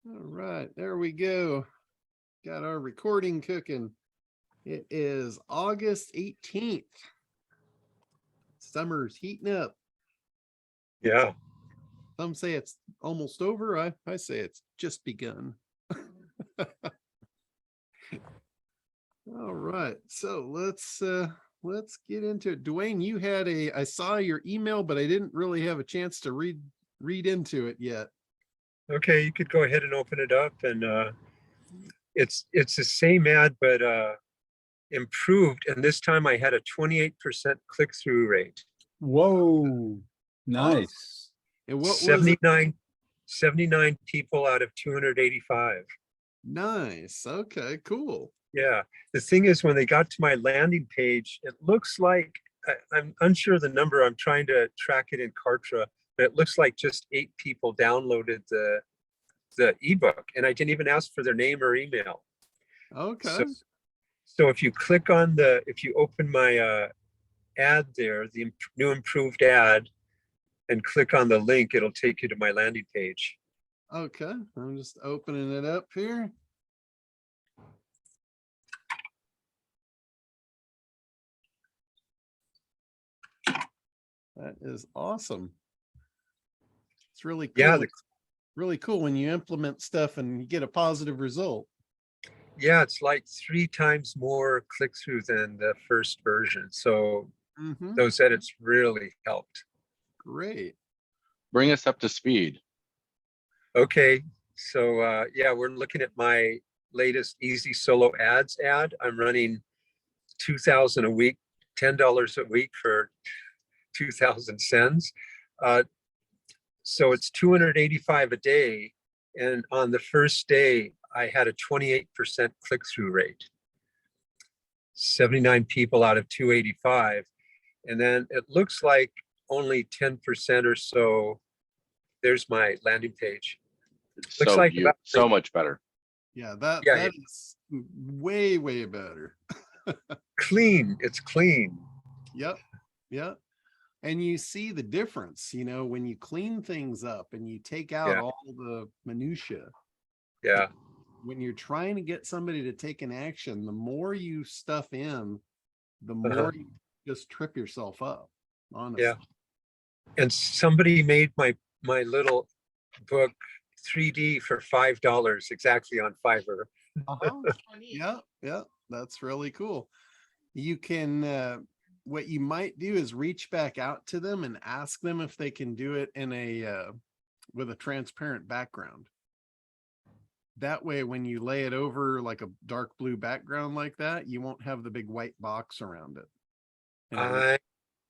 All right, there we go. Got our recording cooking. It is August 18th. Summer's heating up. Yeah. Some say it's almost over. I say it's just begun. All right, so let's get into it. Dwayne, you had I saw your email, but I didn't really have a chance to read into it yet. Okay, you could go ahead and open it up, and it's the same ad, but improved. And this time I had a 28% click-through rate. Whoa, nice. And what was it? 79 people out of 285. Nice. Okay, cool. Yeah. The thing is, when they got to my landing page, it looks like, I'm unsure the number. I'm trying to track it in Kartra, but it looks like just 8 people downloaded the ebook, and I didn't even ask for their name or email. Okay. So if you click on if you open my ad there, the new improved ad, and click on the link, it'll take you to my landing page. Okay, I'm just opening it up here. That is awesome. It's really cool. Yeah, really cool when you implement stuff and you get a positive result. yeah, it's like 3 times more click-through than the first version. So those edits really helped. Great. Bring us up to speed. Okay, so yeah, we're looking at my latest Easy Solo Ads ad. I'm running 2,000 a week, $10 a week for 2,000 sends. So it's 285 a day. And on the first day, I had a 28% click-through rate. 79 people out of 285. And then it looks like only 10% or so. There's my landing page. Looks like so much better. Yeah, that is way better. Clean. It's clean. Yep. Yep. And you see the difference, when you clean things up and you take out all the minutia. Yeah. When you're trying to get somebody to take an action, the more you stuff in, the more you just trip yourself up, honestly. Yeah. And somebody made my little book 3D for $5 exactly on Fiverr. Yeah, that's really cool. You can what you might do is reach back out to them and ask them if they can do it in with a transparent background. That way, when you lay it over like a dark blue background like that, you won't have the big white box around it. I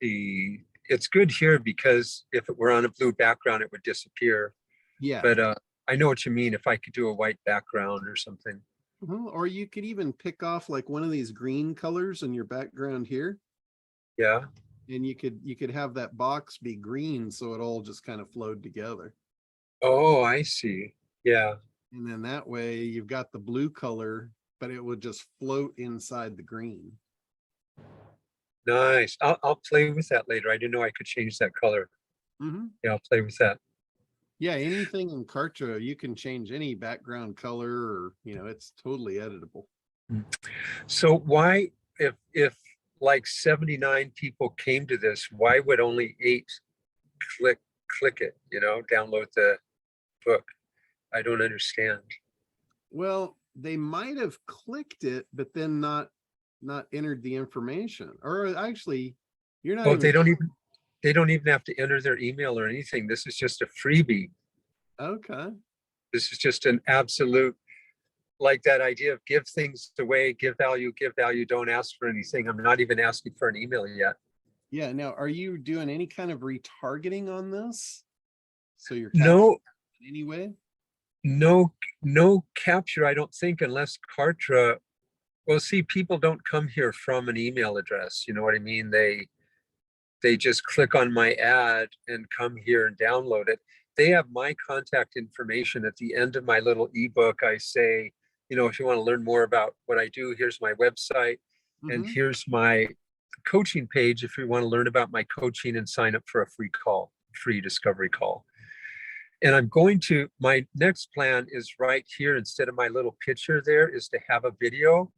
see. It's good here because if it were on a blue background, it would disappear. Yeah. But I know what you mean. If I could do a white background or something. Or you could even pick off like one of these green colors in your background here. Yeah. And you could have that box be green, so it all just kind of flowed together. Oh, I see. Yeah. And then that way you've got the blue color, but it would just float inside the green. Nice. I'll play with that later. I didn't know I could change that color. Yeah, I'll play with that. Yeah, anything in Kartra, you can change any background color, or it's totally editable. So why, if like 79 people came to this, why would only 8 click it, download the book? I don't understand. Well, they might have clicked it, but then not entered the information. Or actually, you're not. Oh, they don't even have to enter their email or anything. This is just a freebie. Okay. This is just an absolute, like that idea of give things away, give value, don't ask for anything. I'm not even asking for an email yet. Yeah. Now, are you doing any kind of retargeting on this? So you're no in any way? No capture, I don't think, unless Kartra. Well, see, people don't come here from an email address. You know what I mean? They just click on my ad and come here and download it. They have my contact information at the end of my little ebook. I say, if you want to learn more about what I do, here's my website, and here's my coaching page if you want to learn about my coaching and sign up for a free discovery call. And I'm going to, my next plan is right here, instead of my little picture there, is to have a video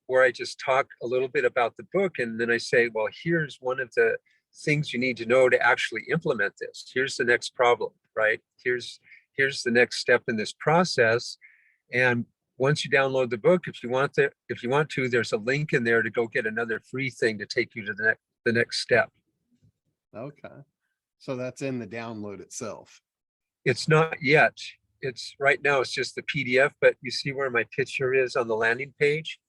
where I just talk a little bit about the book. And then I say, well, here's one of the things you need to know to actually implement this. Here's the next problem, right? Here's the next step in this process. And once you download the book, if you want to, there's a link in there to go get another free thing to take you to the next step. Okay. So that's in the download itself. It's not yet. It's right now, it's just the PDF, but you see where my picture is on the landing page?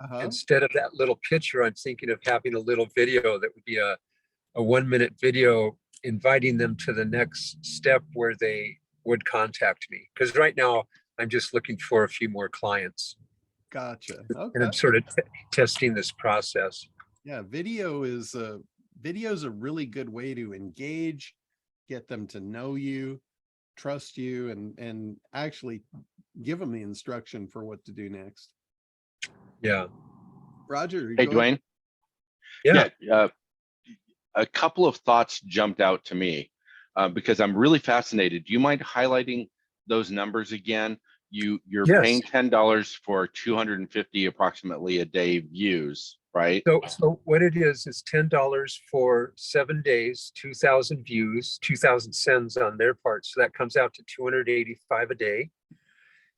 Uh-huh. Instead of that little picture, I'm thinking of having a little video that would be a 1-minute video inviting them to the next step where they would contact me. Because right now I'm just looking for a few more clients. Gotcha. And Okay. I'm sort of testing this process. Yeah, video is a really good way to engage, get them to know you, trust you, and actually give them the instruction for what to do next. Yeah. Roger. Hey, go ahead. Dwayne. Yeah. A couple of thoughts jumped out to me because I'm really fascinated. Do you mind highlighting those numbers again? You're Yes. paying $10 for 250 approximately a day views, right? So what it is $10 for 7 days, 2,000 views, 2,000 sends on their part. So that comes out to 285 a day.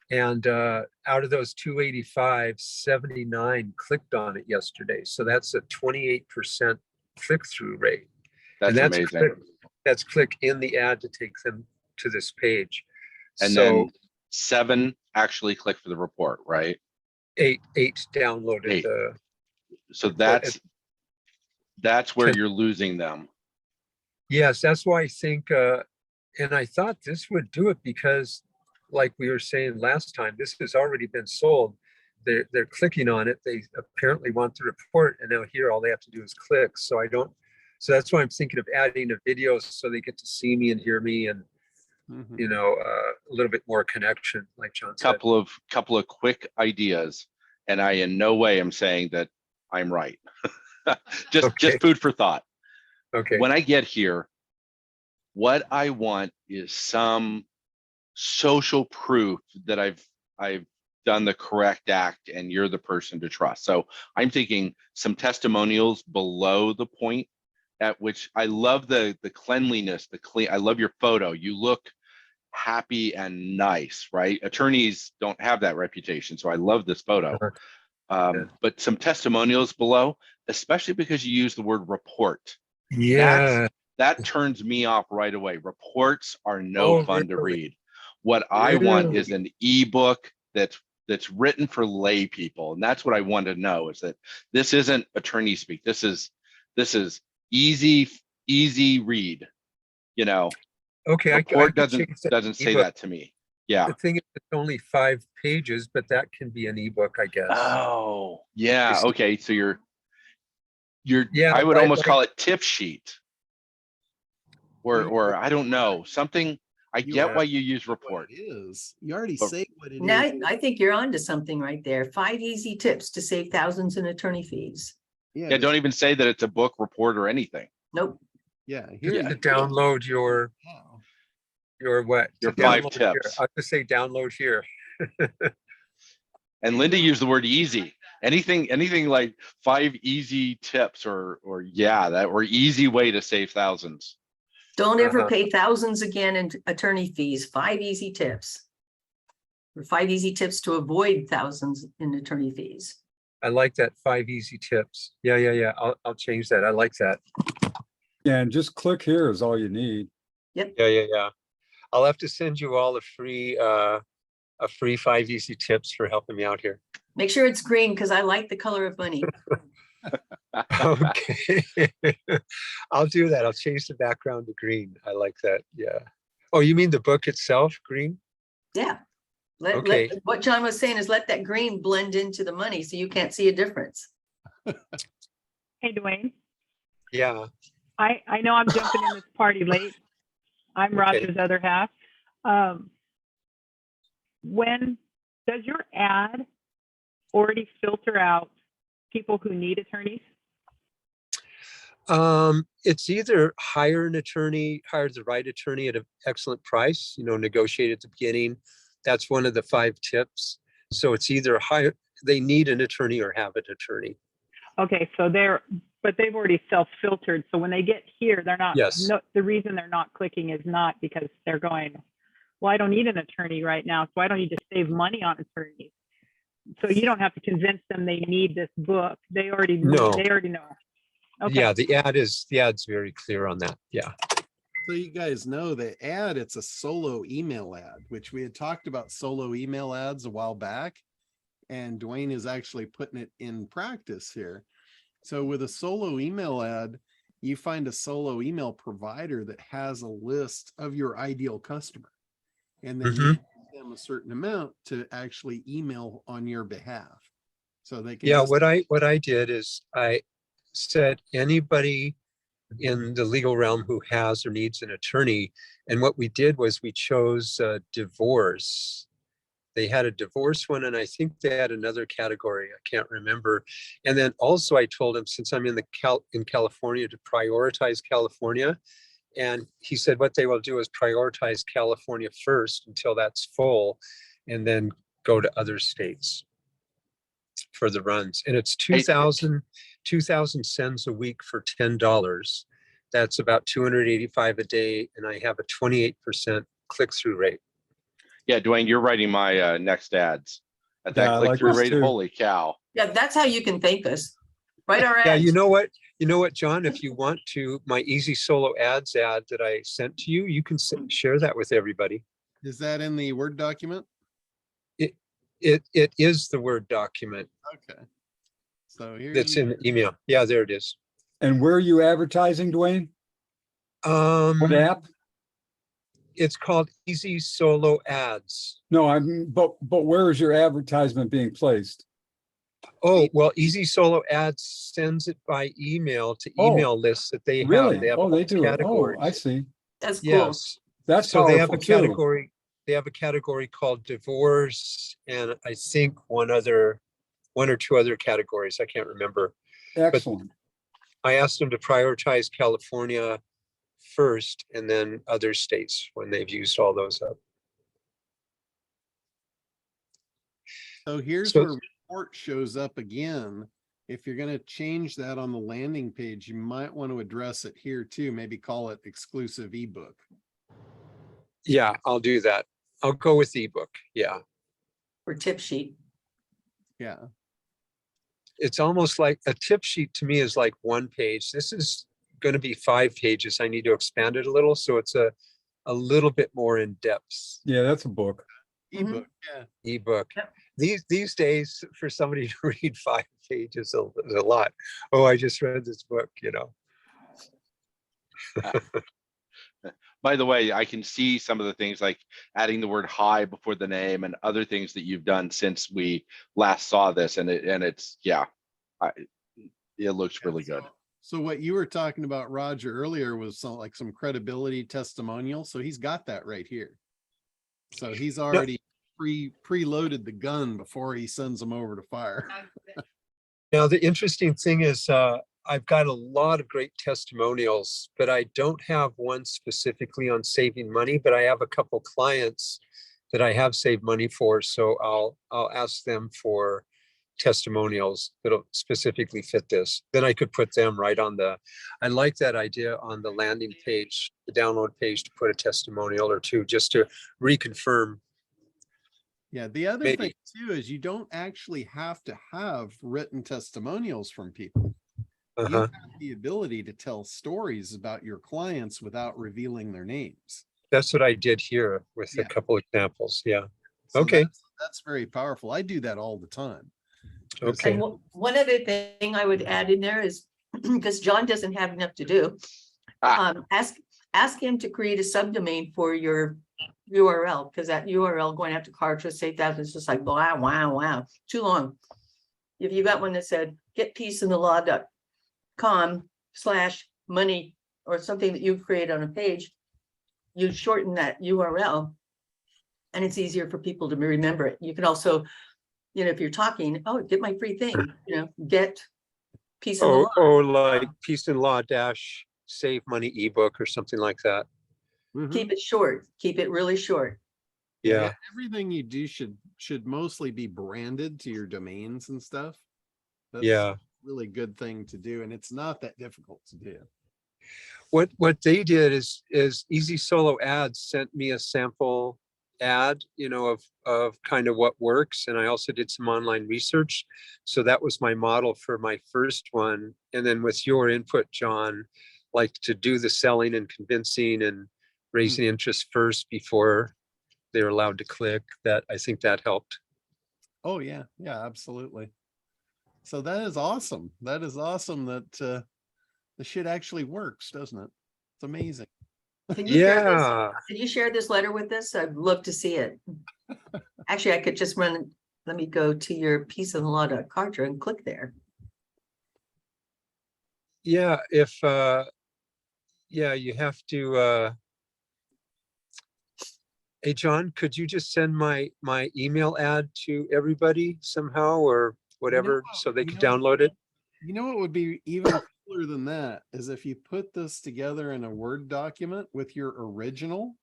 And out of those 285, 79 clicked on it yesterday. So that's a 28% click-through rate. That's And amazing. That's click in the ad to take them to this page. And so then 7 actually click for the report, right? eight downloaded 8. the. So that's where you're losing them. Yes, that's why I think, and I thought this would do it because, like we were saying last time, this has already been sold. They're clicking on it. They apparently want the report, and now here all they have to do is click. So that's why I'm thinking of adding a video so they get to see me and hear me, and Mhm. a little bit more connection, like John said. Couple of quick ideas, and I in no way am saying that I'm right. just food for thought. Okay. When I get here, what I want is some social proof that I've done the correct act and you're the person to trust. So I'm thinking some testimonials below the point at which I love the cleanliness, the clean. I love your photo. You look happy and nice, right? Attorneys don't have that reputation. So I love this photo. But some testimonials below, especially because you use the word report. Yeah. That turns me off right away. Reports are no fun to read. What I want is an ebook that's written for lay people. And that's what I want to know, is that this isn't attorney speak. This is easy read, Okay. Report I could doesn't say ebook. that to me. Yeah. The thing is, it's only 5 pages, but that can be an ebook, I guess. Oh, yeah. Okay. So you're Yeah, I would almost call it tip sheet. Or I don't know, something. I get why you use report. It is. You already But say what it Now, is. I think you're onto something right there. 5 easy tips to save thousands in attorney fees. Yeah, don't even say that it's a book, report, or anything. Nope. Yeah. Here to download your what? Your To 5 download tips. here. I'll just say download here. And Linda used the word easy. Anything like 5 easy tips or easy way to save thousands. Don't ever pay thousands again in attorney fees. 5 easy tips. Or 5 easy tips to avoid thousands in attorney fees. I like that. 5 easy tips. Yeah. I'll change that. I like that. Yeah, and just click here is all you need. Yep. Yeah. I'll have to send you all a free 5 easy tips for helping me out here. Make sure it's green because I like the color of money. Okay. I'll do that. I'll change the background to green. I like that. Yeah. Oh, you mean the book itself, green? Yeah. Okay. What John was saying is let that green blend into the money so you can't see a difference. Hey, Dwayne. Yeah. I know I'm jumping in this party late. I'm Roger's other half. When does your ad already filter out people who need attorneys? It's either hire the right attorney at an excellent price, negotiate at the beginning. That's one of the 5 tips. So it's either they need an attorney or have an attorney. Okay, so but they've already self-filtered. So when they get here, they're not, Yes. no, the reason they're not clicking is not because they're going, well, I don't need an attorney right now, so I don't need to save money on attorneys. So you don't have to convince them they need this book. They already No. They already know. Okay. Yeah, the ad's very clear on that. Yeah. So you guys know the ad, it's a solo email ad, which we had talked about solo email ads a while back. And Dwayne is actually putting it in practice here. So with a solo email ad, you find a solo email provider that has a list of your ideal customer. And then you pay them a certain amount to actually email on your behalf. So they can. Yeah, what I did is I said anybody in the legal realm who has or needs an attorney. And what we did was we chose divorce. They had a divorce one, and I think they had another category. I can't remember. And then also I told him, since I'm in California, to prioritize California. And he said what they will do is prioritize California first until that's full, and then go to other states for the runs. And it's 2,000 sends a week for $10. That's about 285 a day, and I have a 28% click-through rate. Yeah, Dwayne, you're writing my next ads at that Yeah, I like click-through this rate. too. Holy cow. Yeah, that's how you can thank us. Write our Yeah, ads. you know what, John, if you want to, my easy solo ads ad that I sent to you, you can share that with everybody. Is that in the Word document? It is the Word document Okay. So here that's in the email. Yeah, there it is. And where are you advertising, Dwayne? What app? It's called Easy Solo Ads. No, but where is your advertisement being placed? Oh, well, Easy Solo Ads sends it by email to Oh, email lists that they have. Really? They have Oh, they do. Oh, categories. I see. That's cool. Yes. That's So they have a powerful too. category. They have a category called divorce, and I think one or 2 other categories. I can't remember. Excellent. I asked them to prioritize California first, and then other states when they've used all those up. So here's So- where report shows up again. If you're going to change that on the landing page, you might want to address it here too. Maybe call it exclusive ebook. Yeah, I'll do that. I'll go with ebook. Yeah. Or tip sheet. Yeah. It's almost like a tip sheet to me is like 1 page. This is going to be 5 pages. I need to expand it a little. So it's a little bit more in depth. Yeah, that's a book. Ebook. Yeah. Ebook. Yep. These days, for somebody to read 5 pages is a lot. Oh, I just read this book, By the way, I can see some of the things like adding the word hi before the name and other things that you've done since we last saw this. And it's, yeah, it looks really good. So what you were talking about, Roger, earlier was some credibility testimonial. So he's got that right here. So he's already preloaded the gun before he sends them over to fire. Now, the interesting thing is I've got a lot of great testimonials, but I don't have one specifically on saving money, but I have a couple clients that I have saved money for. So I'll ask them for testimonials that'll specifically fit this. Then I could put them right on I like that idea on the landing page, the download page, to put a testimonial or 2 just to reconfirm. Yeah. The other Maybe. thing too is you don't actually have to have written testimonials from people. You have the ability to tell stories about your clients without revealing their names. That's what I did here with a Yeah. couple examples. Yeah. So Okay. That's very powerful. I do that all the time. Okay. And one other thing I would add in there is, because John doesn't have enough to do, ask him to create a subdomain for your URL, because that URL going after Kartra, save that, it's just like, wow, too long. If you got one that said getpeaceinthelaw.com/money or something that you create on a page, you shorten that URL and it's easier for people to remember it. You can also, if you're talking, get my free thing, get Peace in the law. Oh, like Peace and Law dash Save Money ebook or something like that. Mhm. Keep it short. Keep it really short. Yeah. Everything you do should mostly be branded to your domains and stuff. That's Yeah. a really good thing to do, and it's not that difficult to do. What they did is Easy Solo Ads sent me a sample ad, of kind of what works. And I also did some online research. So that was my model for my first one. And then with your input, John, like to do the selling and convincing and raising interest first before they're allowed to click, that I think that helped. Oh yeah, absolutely. So that is awesome. That is awesome that the shit actually works, doesn't it? It's amazing. Can you share this? Yeah. Can you share this letter with us? I'd love to see it. Actually, I could just run, let me go to your peaceandlaw.cartra and click there. Yeah. If, you have to, hey, John, could you just send my email ad to everybody somehow or whatever so they can download it? You know what would be even cooler than that is if you put this together in a Word document with your original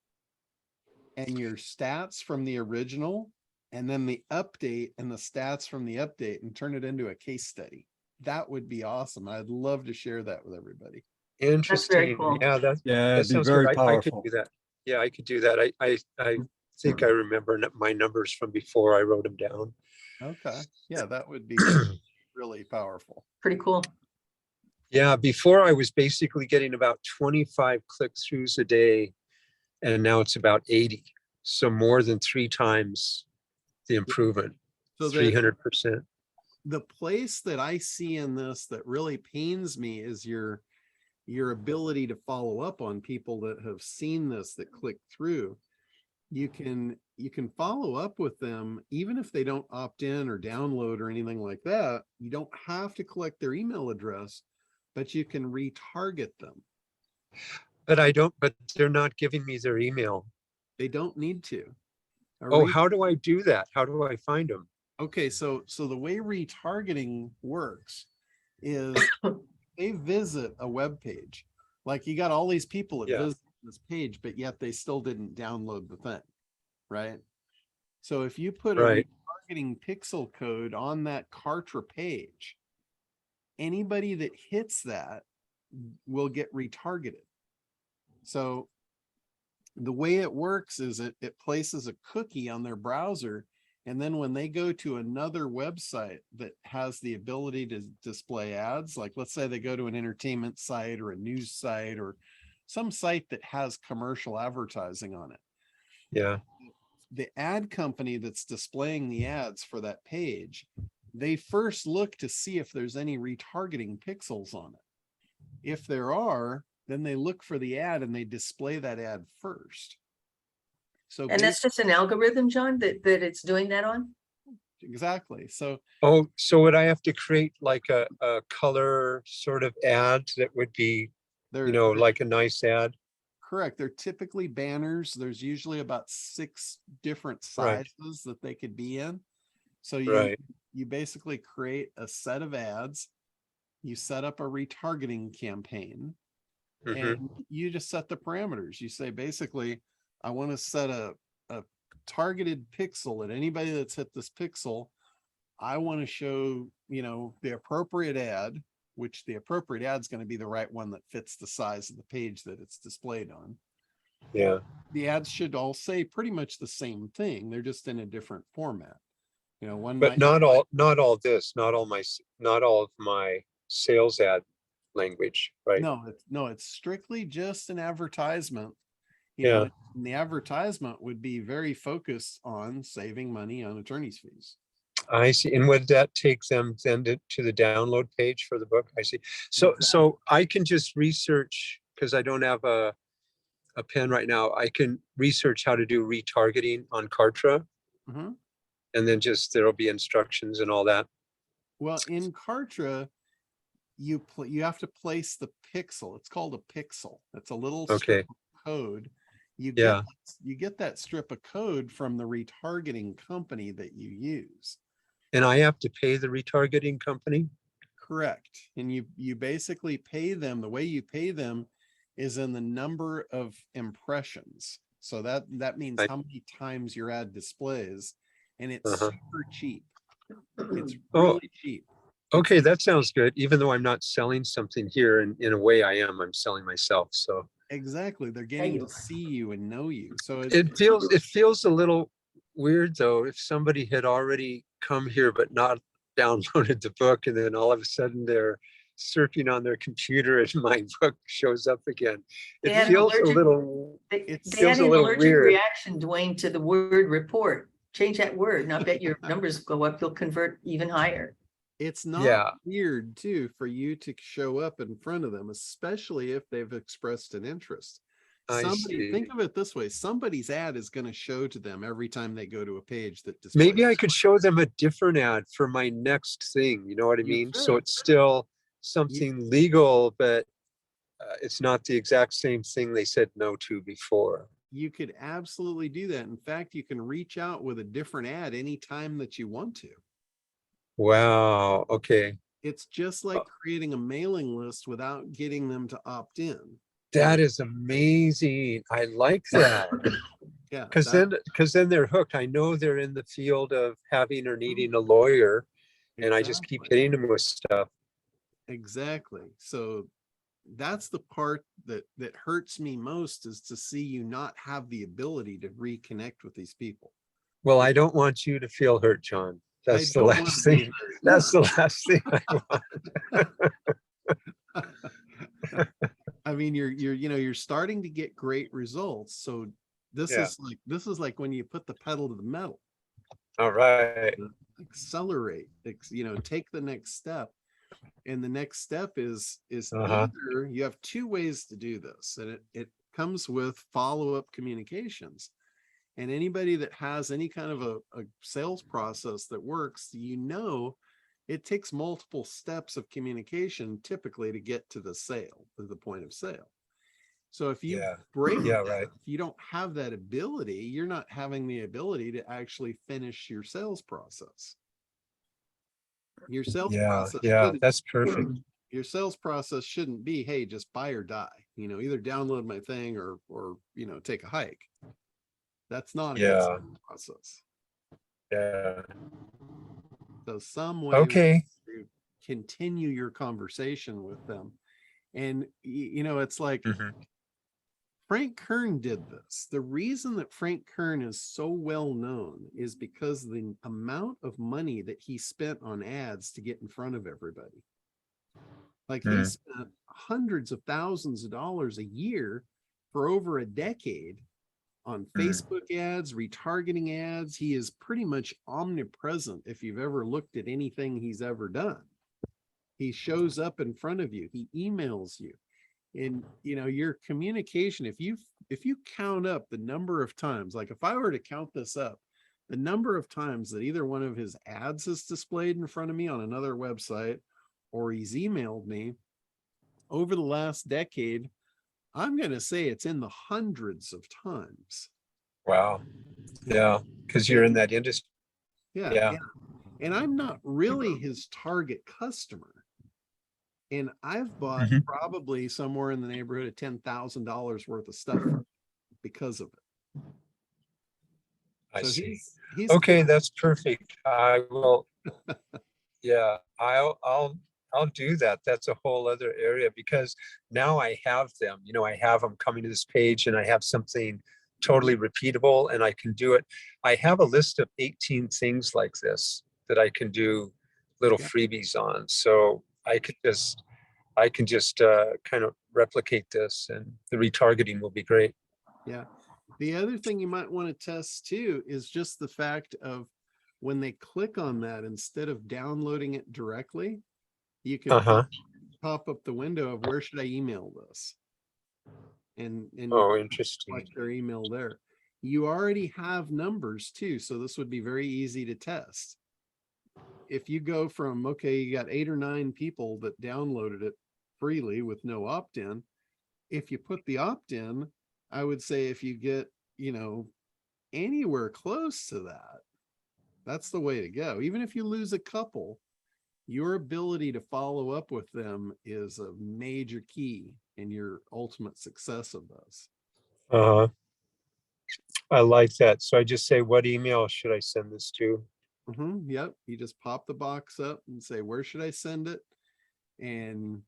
and your stats from the original, and then the update and the stats from the update, and turn it into a case study. That would be awesome. I'd love to share that with everybody. Interesting. cool. Yeah, that it'd be sounds very good. I could powerful. do that. Yeah, I could do that. I think I remember my numbers from before I wrote them down. Okay. Yeah, that would be really powerful. Pretty cool. Yeah, before I was basically getting about 25 click-throughs a day, and now it's about 80. So more than 3 times the improvement, So 300%. the place that I see in this that really pains me is your ability to follow up on people that have seen this, that click through. You can follow up with them even if they don't opt in or download or anything like that. You don't have to collect their email address, but you can retarget them. But they're not giving me their email. They don't need to. How do I do that? How do I find them? Okay, so the way retargeting works is they visit a web page. Like you got all these people that visit this page, but yet they still didn't download the thing, right? So if you put a retargeting pixel code on that Kartra page, anybody that hits that will get retargeted. So the way it works is it places a cookie on their browser, and then when they go to another website that has the ability to display ads, like let's say they go to an entertainment site or a news site or some site that has commercial advertising on it. Yeah. The ad company that's displaying the ads for that page, they first look to see if there's any retargeting pixels on it. If there are, then they look for the ad and they display that ad first. So And that's just an algorithm, John, that it's doing that on? Exactly. So so would I have to create like a color sort of ad that would be, like a nice ad? Correct. They're typically banners. There's usually about 6 different sizes that they could be in. So you basically create a set of ads, you set up a retargeting campaign, and you just set the parameters. You say, basically, I want to set a targeted pixel at anybody that's hit this pixel. I want to show, the appropriate ad, which the appropriate ad is going to be the right one that fits the size of the page that it's displayed on. Yeah. The ads should all say pretty much the same thing. They're just in a different format. But not all of my sales ad language, right? No, it's strictly just an advertisement. And the advertisement would be very focused on saving money on attorney's fees. I see. And would that take them then to the download page for the book? I see. So I can just research, because I don't have a pen right now. I can research how to do retargeting on Kartra. And then there'll be instructions and all that. Well, in Kartra, you have to place the pixel. It's called a pixel. It's a little strip of code. You get that strip of code from the retargeting company that you use. And I have to pay the retargeting company? Correct. And you basically pay them, the way you pay them is in the number of impressions. So that means Right. how many times your ad displays, and it's Uh-huh. super cheap. It's Oh. really cheap. Okay, that sounds good. Even though I'm not selling something here, in a way I'm selling myself. So Exactly. They're getting to see you and know you. So it feels a little weird though, if somebody had already come here but not downloaded the book, and then all of a sudden they're surfing on their computer and my book shows up again. They It had an feels a allergic- little, They It's- had feels a an little allergic weird. reaction, Dwayne, to the word report. Change that word, and I bet your numbers go up. You'll convert even higher. It's not Yeah. weird too for you to show up in front of them, especially if they've expressed an interest. I Somebody, think see. of it this way, somebody's ad is going to show to them every time they go to a page that displays. Maybe I could show them a different ad for my next thing, you know what I You mean? So could. it's still something legal, but it's not the exact same thing they said no to before. You could absolutely do that. In fact, you can reach out with a different ad anytime that you want to. Wow, okay. It's just like creating a mailing list without getting them to opt in. That is amazing. I like that. Yeah. Because then they're hooked. I know they're in the field of having or needing a lawyer, and I just keep hitting them with stuff. Exactly. So that's the part that hurts me most, is to see you not have the ability to reconnect with these people. Well, I don't want you to feel hurt, John. That's the don't want last to be thing. That's the last thing I want. I mean, you're starting to get great results. So this Yeah. is like when you put the pedal to the metal. All right. Accelerate, take the next step. And the next step is Uh-huh. either you have two ways to do this, and it comes with follow-up communications. And anybody that has any kind of a sales process that works, it takes multiple steps of communication typically to get to the sale, to the point of sale. So if you break Yeah, that, right. if you don't have that ability, you're not having the ability to actually finish your sales process. Your sales process shouldn't- that's perfect. your sales process shouldn't be, hey, just buy or die, either download my thing or take a hike. That's not a good sales process. Yeah. So some way Okay. to continue your conversation with them. And it's like Mhm. Frank Kern did this. The reason that Frank Kern is so well known is because the amount of money that he spent on ads to get in front of everybody. Like he spent hundreds of thousands of dollars a year for over a decade on Facebook ads, retargeting ads. He is pretty much omnipresent. If you've ever looked at anything he's ever done, he shows up in front of you. He emails you. And your communication, if you count up the number of times, like if I were to count this up, the number of times that either one of his ads is displayed in front of me on another website, or he's emailed me over the last decade, I'm going to say it's in the hundreds of times. Wow. Yeah. Because you're in that industry. Yeah. And I'm not really his target customer. And I've bought probably somewhere in the neighborhood of $10,000 worth of stuff because of it. I So see. he's Okay, that's perfect. I will. Yeah, I'll do that. That's a whole other area, because now I have them. I have them coming to this page, and I have something totally repeatable, and I can do it. I have a list of 18 things like this that I can do little freebies on. So I can just kind of replicate this, and the retargeting will be great. Yeah. The other thing you might want to test too is just the fact of when they click on that, instead of downloading it directly, you can pop up the window of, where should I email this? And Oh, interesting. watch their email there. You already have numbers too, so this would be very easy to test. If you go from, okay, you got 8 or 9 people that downloaded it freely with no opt-in. If you put the opt-in, I would say if you get, anywhere close to that, that's the way to go. Even if you lose a couple, your ability to follow up with them is a major key in your ultimate success of this. I like that. So I just say, what email should I send this to? Yep. You just pop the box up and say, where should I send it? And,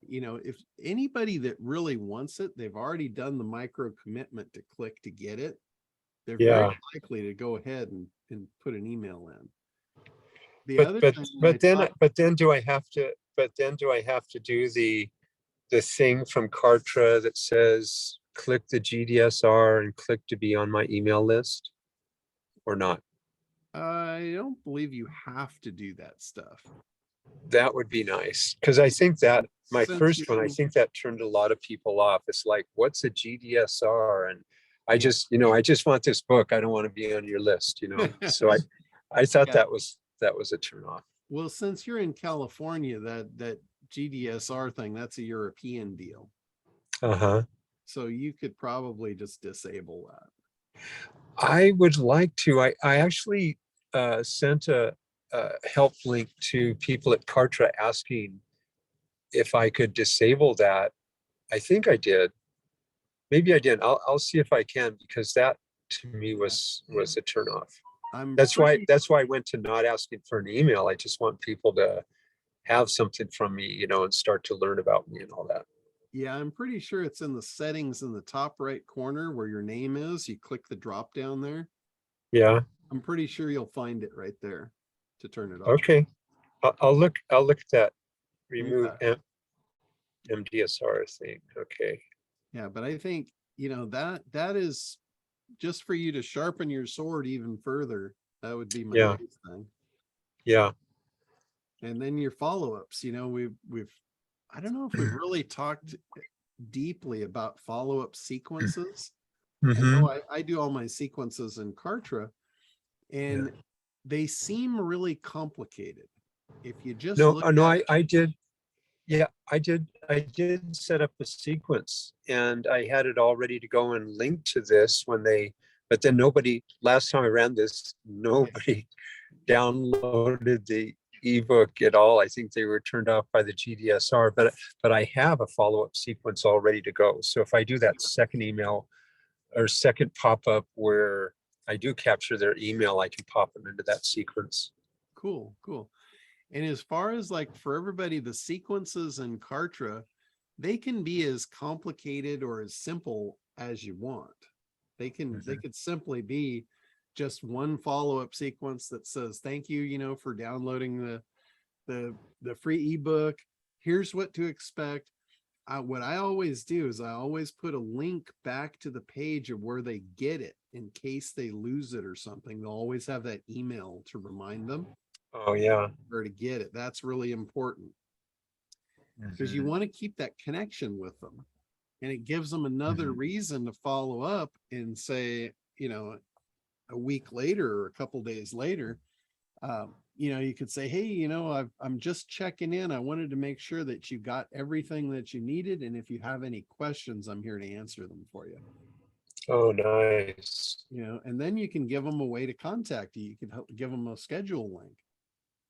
you know, if anybody that really wants it, they've already done the micro commitment to click to get it. They're very likely to go ahead and put an email in. The other thing But then do I have to do the thing from Kartra that says click the GDSR and click to be on my email list, or not? I don't believe you have to do that stuff. That would be nice, because I think that my Since first one, I you- think that turned a lot of people off. It's like, what's a GDSR? And I just, you know, I just want this book. I don't want to be on your list, you know. So I thought Yeah. that was a turnoff. Well, since you're in California, that GDSR thing, that's a European deal. So you could probably just disable that. I would like to. I actually sent a help link to people at Kartra asking if I could disable that. I think I did. Maybe I didn't. I'll see if I can, because that to me was a turnoff. That's why I went to not asking for an email. I just want people to have something from me, you know, and start to learn about me and all that. Yeah, I'm pretty sure it's in the settings in the top right corner where your name is. You click the drop down there. Yeah. I'm pretty sure you'll find it right there to turn it off. Okay. I'll look at that. Remove Yeah. MDSR thing. Okay. Yeah, but I think, you know, that is just for you to sharpen your sword even further. That would be my next thing. Yeah. And then your follow-ups, you know, we've I don't know if we've really talked deeply about follow-up sequences. I know I do all my sequences in Kartra, and they seem really complicated. If you just look at I did. Yeah, I did set up a sequence, and I had it all ready to go and link to this but then last time I ran this, nobody downloaded the ebook at all. I think they were turned off by the GDSR, but I have a follow-up sequence all ready to go. So if I do that second email or second pop-up where I do capture their email, I can pop them into that sequence. Cool. And as far as like for everybody, the sequences in Kartra, they can be as complicated or as simple as you want. They could simply be just one follow-up sequence that says, thank you, you know, for downloading the free ebook. Here's what to expect. What I always do is I always put a link back to the page of where they get it in case they lose it or something. They'll always have that email to remind them. Oh yeah. Where to get it. That's really important, because you want to keep that connection with them, and it gives them another reason to follow up and say, you know, a week later or a couple days later, you know, you could say, hey, you know, I'm just checking in. I wanted to make sure that you got everything that you needed, and if you have any questions, I'm here to answer them for you. Oh, nice. You know, and then you can give them a way to contact you. You can give them a schedule link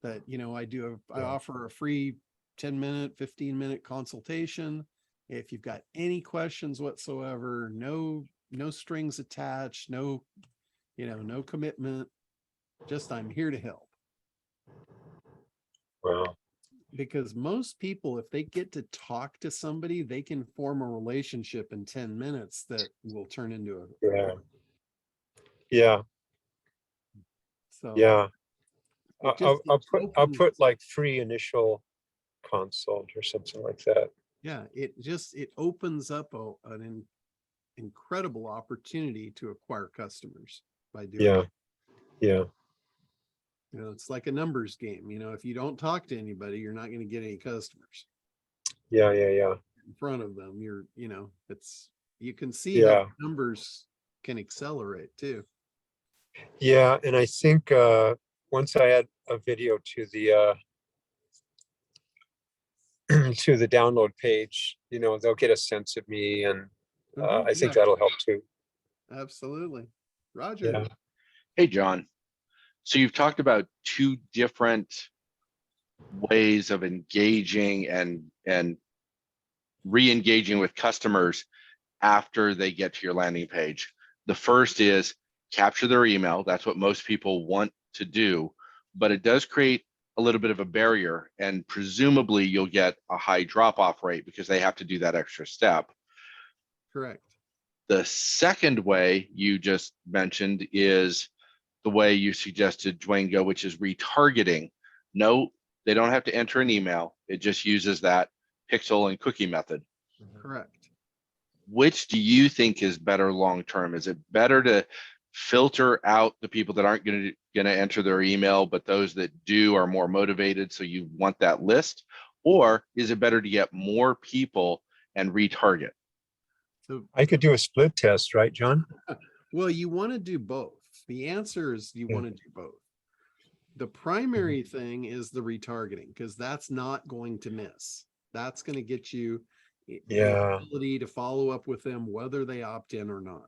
that, you know, I offer a free 10-minute, 15-minute consultation. If you've got any questions whatsoever, no strings attached, no commitment, just I'm here to help. Wow. Because most people, if they get to talk to somebody, they can form a relationship in 10 minutes that will turn into a Yeah. So yeah. I'll opens, put like free initial consult or something like that. yeah, it opens up an incredible opportunity to acquire customers by doing it. Yeah. You know, it's like a numbers game. You know, if you don't talk to anybody, you're not going to get any customers. Yeah. In front of them, you can see how numbers can accelerate too. Yeah, and I think once I add a video to the to the download page, you know, they'll get a sense of me, and I think that'll help too. Absolutely. Roger. Yeah. Hey, John. So you've talked about two different ways of engaging and re-engaging with customers after they get to your landing page. The first is capture their email. That's what most people want to do, but it does create a little bit of a barrier, and presumably you'll get a high drop-off rate because they have to do that extra step. Correct. The second way you just mentioned is the way you suggested Dwayne go, which is retargeting. No, they don't have to enter an email. It just uses that pixel and cookie method. Correct. Which do you think is better long-term? Is it better to filter out the people that aren't going to enter their email, but those that do are more motivated, so you want that list? Or is it better to get more people and retarget? So, I could do a split test, right, John? well, you want to do both. The answer is you want to do both. The primary thing is the retargeting, because that's not going to miss. That's going to get you the ability to follow up with them, whether they opt in or not.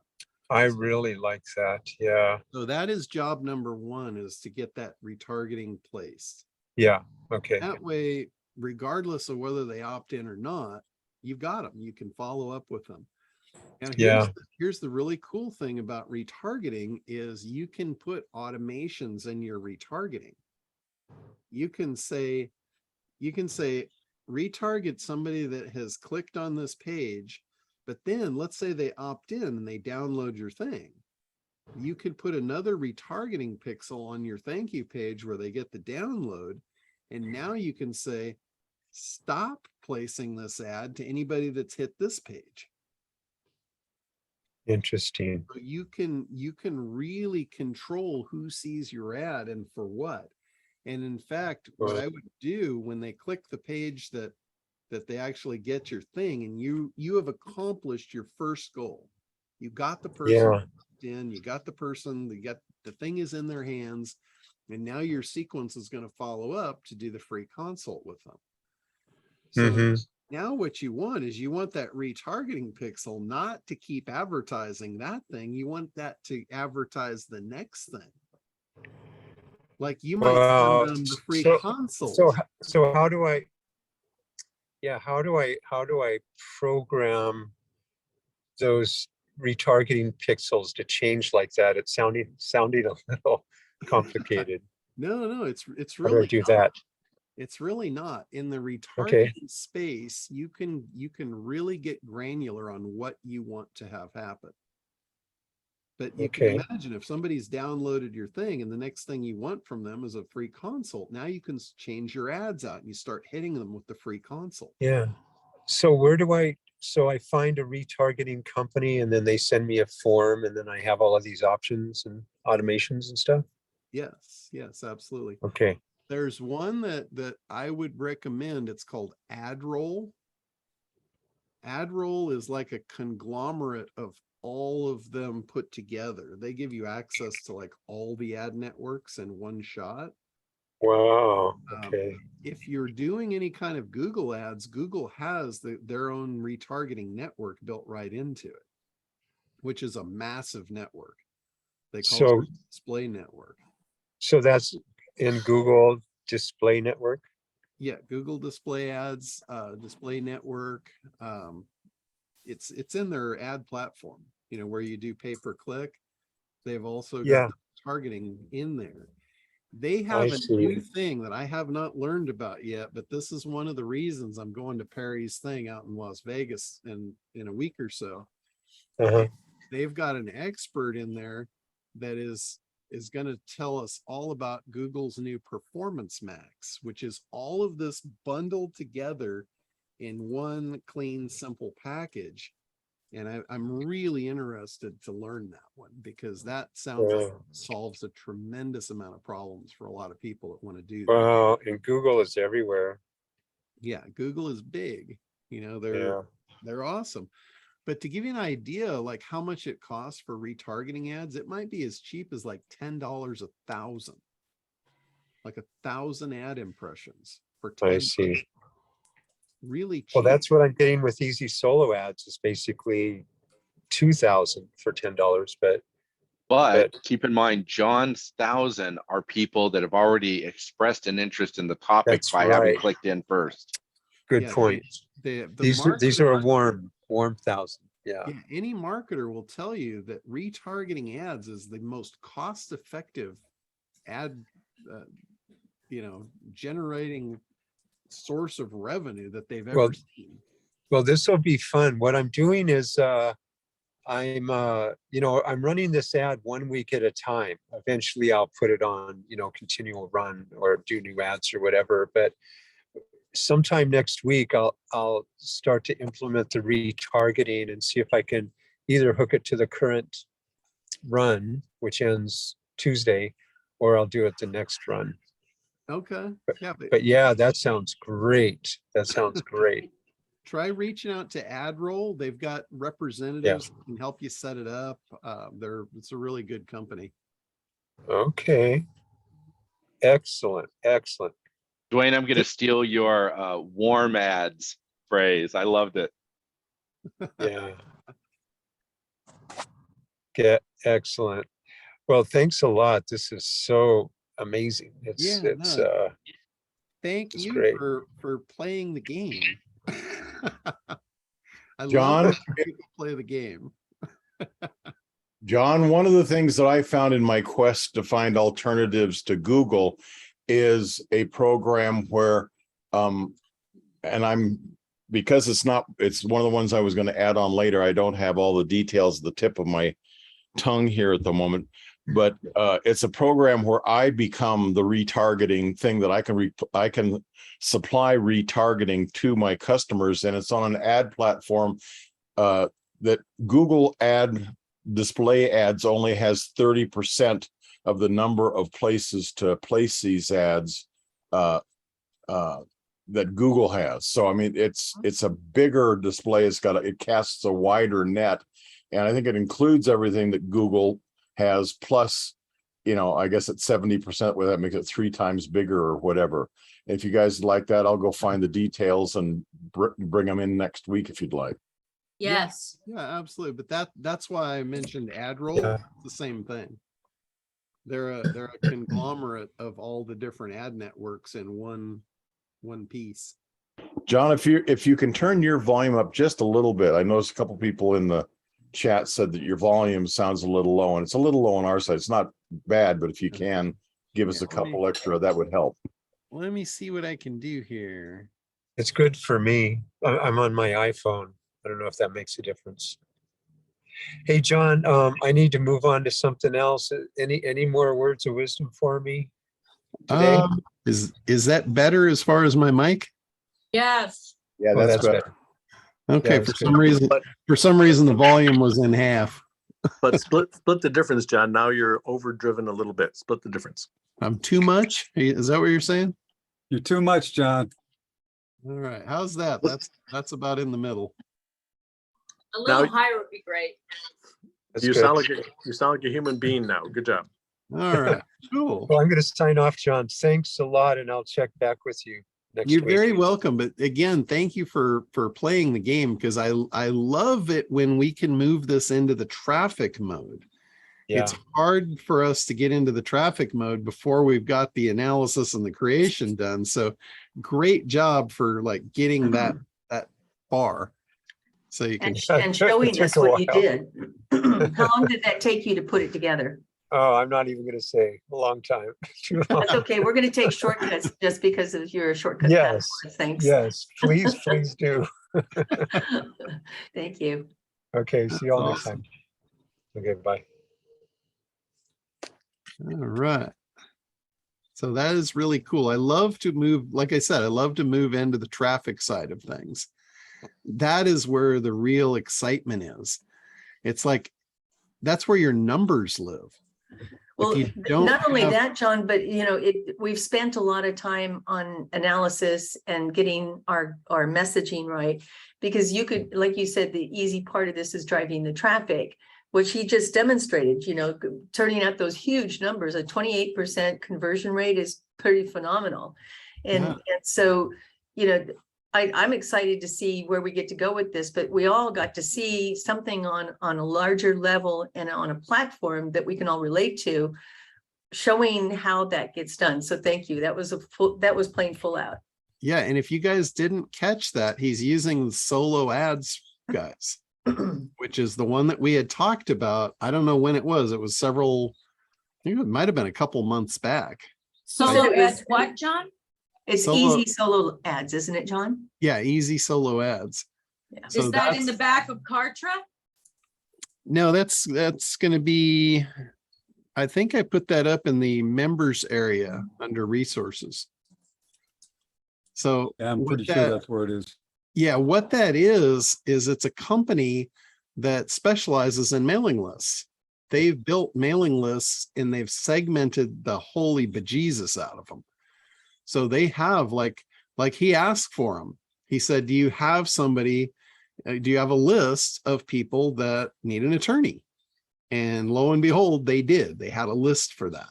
I really like that. Yeah. So that is job number one, is to get that retargeting placed. Yeah. Okay. That way, regardless of whether they opt in or not, you've got them. You can follow up with them. Now, here's the really cool thing about retargeting is you can put automations in your retargeting. You can say retarget somebody that has clicked on this page, but then let's say they opt in and they download your thing. You could put another retargeting pixel on your thank you page where they get the download. And now you can say, stop placing this ad to anybody that's hit this page. Interesting. So you can really control who sees your ad and for what. And in fact, what I would do when they click the page that they actually get your thing, and you have accomplished your first goal. You got the person in, you got the person, the thing is in their hands, and now your sequence is going to follow up to do the free consult with them. So now what you want is you want that retargeting pixel not to keep advertising that thing. You want that to advertise the next thing. Like you might send them the free consult. So how do I program those retargeting pixels to change like that? It's sounding a little complicated. No, it's How do I really do not. that? It's really not. In the retargeting space, you can really get granular on what you want to have happen. But you can imagine if somebody's downloaded your thing and the next thing you want from them is a free consult, now you can change your ads out and you start hitting them with the free consult. Yeah. So where do I find a retargeting company and then they send me a form and then I have all of these options and automations and stuff? Yes, absolutely. Okay. There's one that I would recommend. It's called AdRoll. AdRoll is like a conglomerate of all of them put together. They give you access to like all the ad networks in one shot. Wow. Okay. If you're doing any kind of Google ads, Google has their own retargeting network built right into it, which is a massive network. They call it display network. So that's in Google Display Network? Yeah, Google Display Ads, Display Network. It's in their ad platform, where you do pay-per-click. They've also got targeting in there. They have a new thing that I have not learned about yet, but this is one of the reasons I'm going to Perry's thing out in Las Vegas in a week or so. They've got an expert in there that is going to tell us all about Google's new Performance Max, which is all of this bundled together in one clean, simple package. And I'm really interested to learn that one, because that sounds like it solves a tremendous amount of problems for a lot of people that want to do that. Wow, and Google is everywhere. Yeah, Google is big. They're awesome. But to give you an idea, like how much it costs for retargeting ads, it might be as cheap as like $10 1,000, like 1,000 ad impressions for 10. I see. Really cheap. Well, that's what I'm getting with Easy Solo ads, is basically 2,000 for $10, but But keep in mind, John's 1,000 are people that have already expressed an interest in the topic That's by having right. clicked in first. Good Yeah, point. the These are marketer- a warm 1,000. Yeah. Yeah, any marketer will tell you that retargeting ads is the most cost-effective ad, generating source of revenue that they've ever Well, seen. Well, this will be fun. What I'm doing is I'm running this ad 1 week at a time. Eventually I'll put it on, continual run or do new ads or whatever. But sometime next week I'll start to implement the retargeting and see if I can either hook it to the current run, which ends Tuesday, or I'll do it the next run. Okay. Yeah, But yeah, that sounds great. That sounds great. try reaching out to AdRoll. They've got representatives that can help you set it up. It's a really good company. Okay. Excellent. Excellent. Dwayne, I'm going to steal your warm ads phrase. I loved it. Yeah. Excellent. Well, thanks a lot. This is so amazing. It's Thank it's you great. for playing the game. I John? love when people play the game. John, one of the things that I found in my quest to find alternatives to Google is a program where, because it's one of the ones I was going to add on later. I don't have all the details at the tip of my tongue here at the moment, but it's a program where I become the retargeting thing that I can supply retargeting to my customers, and it's on an ad platform that Google display ads only has 30% of the number of places to place these ads that Google has. So I mean, it's a bigger display. It casts a wider net, and I think it includes everything that Google has, plus, I guess it's 70%, where that makes it 3 times bigger or whatever. If you guys like that, I'll go find the details and bring them in next week if you'd like. Yes. Yeah, absolutely. But that's why I mentioned AdRoll. Yeah. It's the same thing. They're a conglomerate of all the different ad networks in one piece. John, if you can turn your volume up just a little bit. I noticed a couple people in the chat said that your volume sounds a little low, and it's a little low on our side. It's not bad, but if you can give us a couple extra, that would help. Let me see what I can do here. It's good for me. I'm on my iPhone. I don't know if that makes a difference. Hey, John, I need to move on to something else. Any more words of wisdom for me today? Is that better as far as my mic? Yes. Yeah, Oh, that's better. Okay, that's for some reason the volume was in half. But split the difference, John. Now you're overdriven a little bit. Split the difference. I'm too much? Is that what you're saying? You're too much, John. All right. How's that? That's about in the middle. A little higher would be great. That's You good. sound like a human being now. Good job. All right. Cool. Well, I'm going to sign off, John. Thanks a lot, and I'll check back with you next You're week. very welcome. But again, thank you for playing the game, because I love it when we can move this into the traffic mode. Yeah. It's hard for us to get into the traffic mode before we've got the analysis and the creation done. So great job for getting that far. So you can And showing It took us a what you while. did. How long did that take you to put it together? Oh, I'm not even going to say. A long time. Too long. That's okay. We're going to take shortcuts just because of your shortcut. Yes. passwords. Thanks. Yes, please do. Thank you. Okay, see you all next Awesome. time. Okay, bye. All right. So that is really cool. I love to move, like I said, I love to move into the traffic side of things. That is where the real excitement is. It's that's where your numbers live. Well, you don't not only have- that, John, but we've spent a lot of time on analysis and getting our messaging right, because you could, like you said, the easy part of this is driving the traffic, which he just demonstrated, turning out those huge numbers. A 28% conversion rate is pretty phenomenal. And so, I'm excited to see where we get to go with this, but we all got to see something on a larger level and on a platform that we can all relate to, showing how that gets done. So thank you. That was playing full out. Yeah, and if you guys didn't catch that, he's using solo ads, guys, which is the one that we had talked about. I don't know when it was. It was several, I think it might have been a couple months back. Solo it was- ads, what, John? It's Solo- easy solo ads, isn't it, John? Yeah, easy solo ads. Yeah. So Is that in that's- the back of Kartra? No, that's going to be, I think I put that up in the members area under resources. So Yeah, I'm what pretty sure that- that's where it is. Yeah, what that is it's a company that specializes in mailing lists. They've built mailing lists and they've segmented the holy bejesus out of them. So they have like he asked for them. He said, do you have somebody, do you have a list of people that need an attorney? And lo and behold, they did. They had a list for that.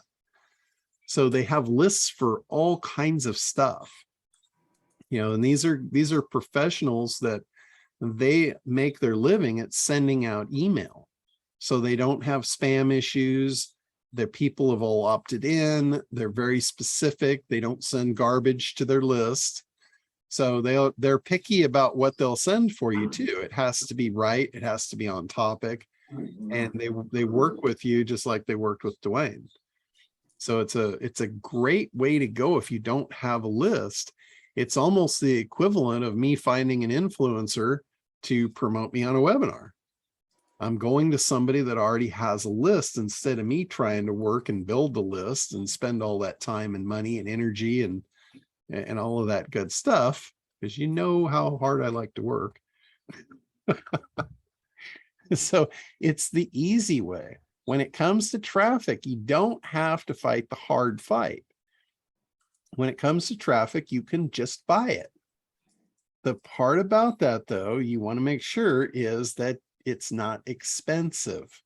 So they have lists for all kinds of stuff. You know, and these are professionals that they make their living at sending out email. So they don't have spam issues. Their people have all opted in. They're very specific. They don't send garbage to their list. So they're picky about what they'll send for you too. It has to be right. It has to be on topic. And they work with you just like they worked with Dwayne. So it's a great way to go if you don't have a list. It's almost the equivalent of me finding an influencer to promote me on a webinar. I'm going to somebody that already has a list instead of me trying to work and build the list and spend all that time and money and energy and all of that good stuff, because you know how hard I like to work. So it's the easy way. When it comes to traffic, you don't have to fight the hard fight. When it comes to traffic, you can just buy it. The part about that, though, you want to make sure is that it's not expensive.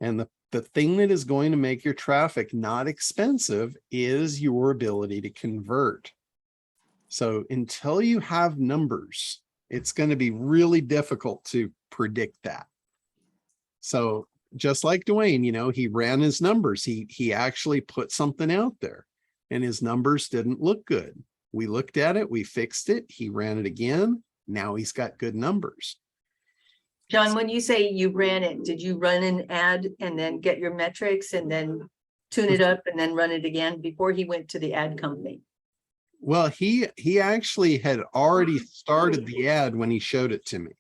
And the thing that is going to make your traffic not expensive is your ability to convert. So until you have numbers, it's going to be really difficult to predict that. So just like Dwayne, you know, he ran his numbers. He actually put something out there and his numbers didn't look good. We looked at it, we fixed it. He ran it again. Now he's got good numbers. John, when you say you ran it, did you run an ad and then get your metrics and then tune it up and then run it again before he went to the ad company? Well, he actually had already started the ad when he showed it to me.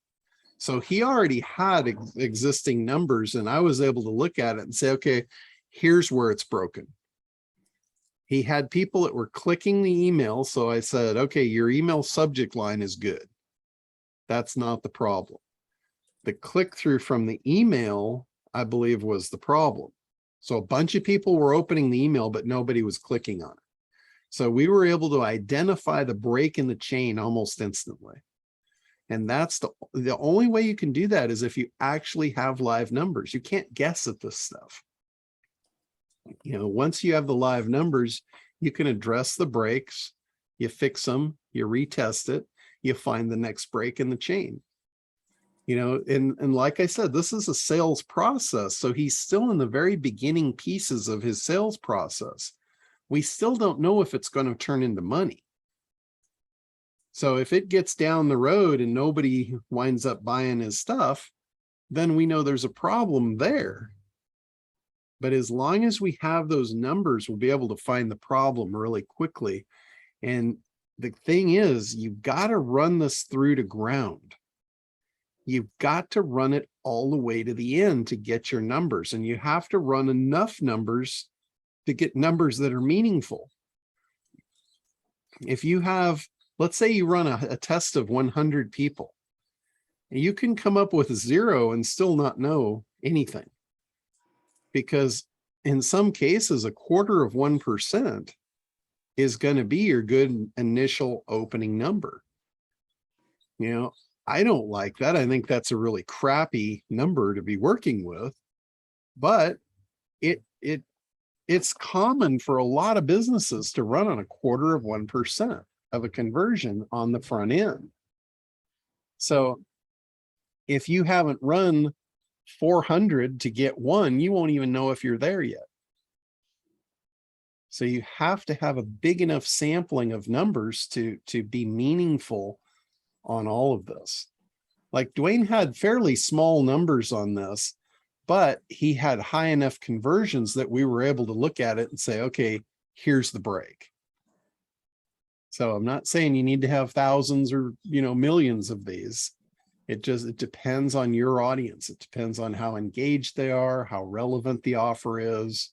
So he already had existing numbers and I was able to look at it and say, okay, here's where it's broken. He had people that were clicking the email. So I said, okay, your email subject line is good. That's not the problem. The click through from the email, I believe, was the problem. So a bunch of people were opening the email, but nobody was clicking on it. So we were able to identify the break in the chain almost instantly. And that's the only way you can do that is if you actually have live numbers. You can't guess at this stuff. You know, once you have the live numbers, you can address the breaks, you fix them, you retest it, you find the next break in the chain. You know, and like I said, this is a sales process. So he's still in the very beginning pieces of his sales process. We still don't know if it's going to turn into money. So if it gets down the road and nobody winds up buying his stuff, then we know there's a problem there. But as long as we have those numbers, we'll be able to find the problem really quickly. And the thing is, you've got to run this through to ground. You've got to run it all the way to the end to get your numbers. And you have to run enough numbers to get numbers that are meaningful. If you have, let's say you run a test of 100 people, you can come up with 0 and still not know anything. Because in some cases, 1/4% is going to be your good initial opening number. You know, I don't like that. I think that's a really crappy number to be working with, but it's common for a lot of businesses to run on 1/4%. of a conversion on the front end. So if you haven't run 400 to get one, you won't even know if you're there yet. So you have to have a big enough sampling of numbers to be meaningful on all of this. Like Dwayne had fairly small numbers on this, but he had high enough conversions that we were able to look at it and say, okay, here's the break. So I'm not saying you need to have thousands or, millions of these. It depends on your audience. It depends on how engaged they are, how relevant the offer is,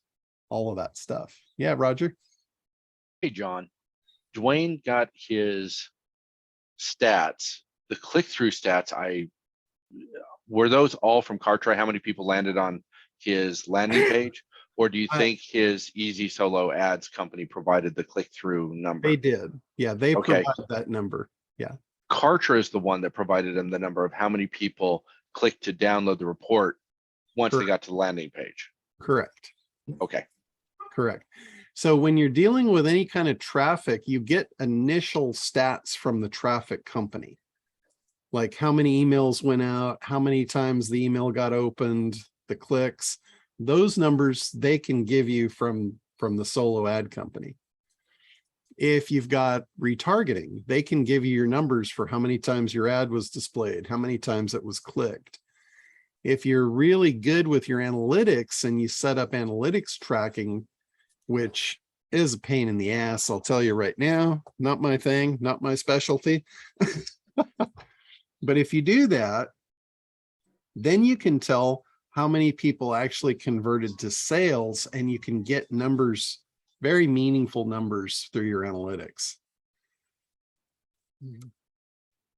all of that stuff. Yeah, Roger. Hey, John, Dwayne got his stats, the click-through stats. Were those all from Kartra? How many people landed on his landing page? Or do you think his Easy Solo Ads company provided the click-through number? They did. Yeah, they Okay. provided that number. Yeah. Kartra is the one that provided him the number of how many people clicked to download the report once they got to the landing page. Correct. Okay. Correct. So when you're dealing with any kind of traffic, you get initial stats from the traffic company. Like how many emails went out, how many times the email got opened, the clicks. Those numbers they can give you from the solo ad company. If you've got retargeting, they can give you your numbers for how many times your ad was displayed, how many times it was clicked. If you're really good with your analytics and you set up analytics tracking, which is a pain in the ass, I'll tell you right now, not my thing, not my specialty. But if you do that, then you can tell how many people actually converted to sales, and you can get numbers, very meaningful numbers through your analytics.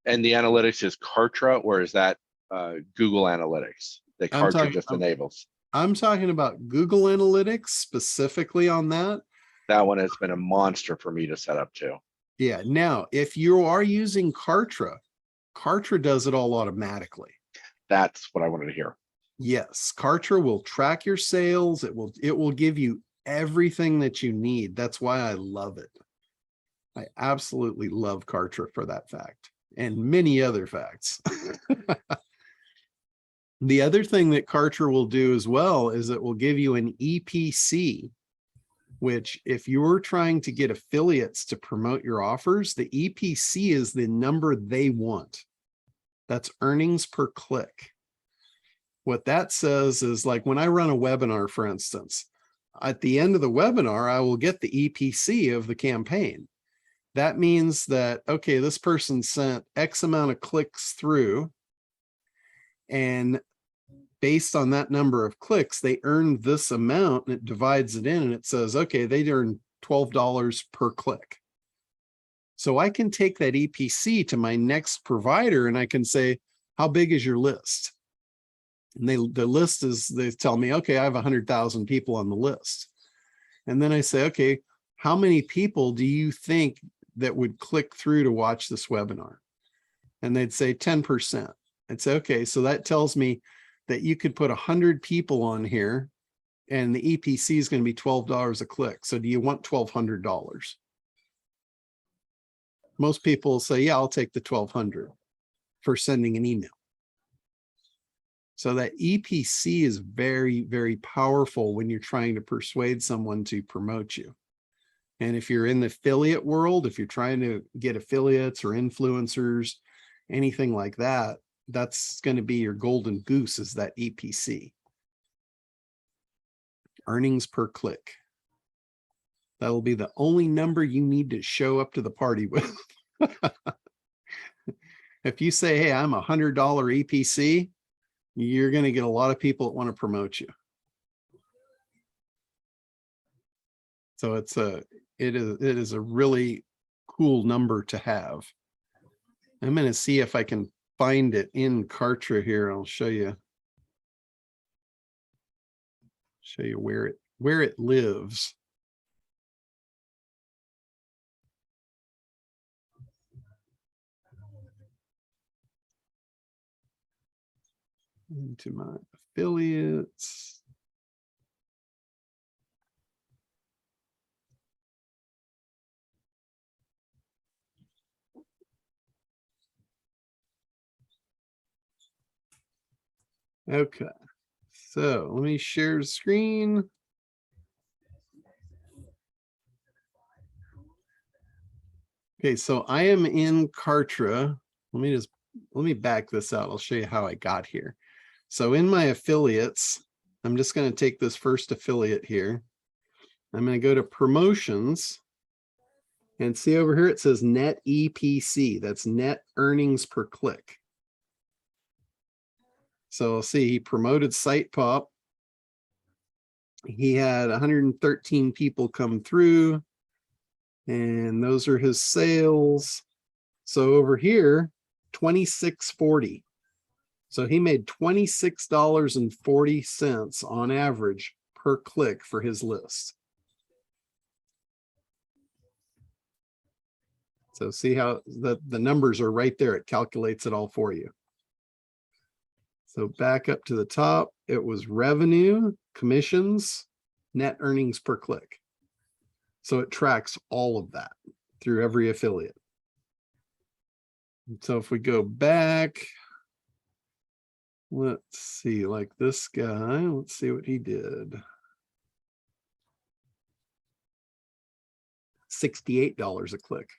And the analytics is Kartra, or is that Google Analytics that Kartra just enables? I'm talking about Google Analytics specifically on that. That one has been a monster for me to set up too. Yeah. Now, if you are using Kartra, Kartra does it all automatically. That's what I wanted to hear. Yes, Kartra will track your sales. It will give you everything that you need. That's why I love it. I absolutely love Kartra for that fact and many other facts. The other thing that Kartra will do as well is it will give you an EPC, which if you're trying to get affiliates to promote your offers, the EPC is the number they want. That's earnings per click. What that says is, like when I run a webinar, for instance, at the end of the webinar, I will get the EPC of the campaign. That means that, okay, this person sent X amount of clicks through, and based on that number of clicks, they earned this amount, and it divides it in and it says, okay, they earned $12 per click. So I can take that EPC to my next provider and I can say, how big is your list? And the list is, they tell me, okay, I have 100,000 people on the list. And then I say, okay, how many people do you think that would click through to watch this webinar? And they'd say 10%. I'd say, okay, so that tells me that you could put 100 people on here and the EPC is going to be $12 a click. So do you want $1,200? Most people say, yeah, I'll take the $1,200 for sending an email. So that EPC is very, very powerful when you're trying to persuade someone to promote you. And if you're in the affiliate world, if you're trying to get affiliates or influencers, anything like that, that's going to be your golden goose, is that EPC. Earnings per click. That'll be the only number you need to show up to the party with. If you say, hey, I'm $100 EPC, you're going to get a lot of people that want to promote you. So it is a really cool number to have. I'm going to see if I can find it in Kartra here. I'll show you where it lives. Into my affiliates. Okay, so let me share screen. Okay, so I am in Kartra. Let me back this out. I'll show you how I got here. So in my affiliates, I'm just going to take this first affiliate here. I'm going to go to promotions and see over here, it says net EPC. That's net earnings per click. So I'll see he promoted Site Pop. He had 113 people come through, and those are his sales. So over here, $26.40. So he made $26.40 on average per click for his list. So see how the numbers are right there. It calculates it all for you. So back up to the top, it was revenue, commissions, net earnings per click. So it tracks all of that through every affiliate. So if we go back, let's see, like this guy, let's see what he did. $68 a click.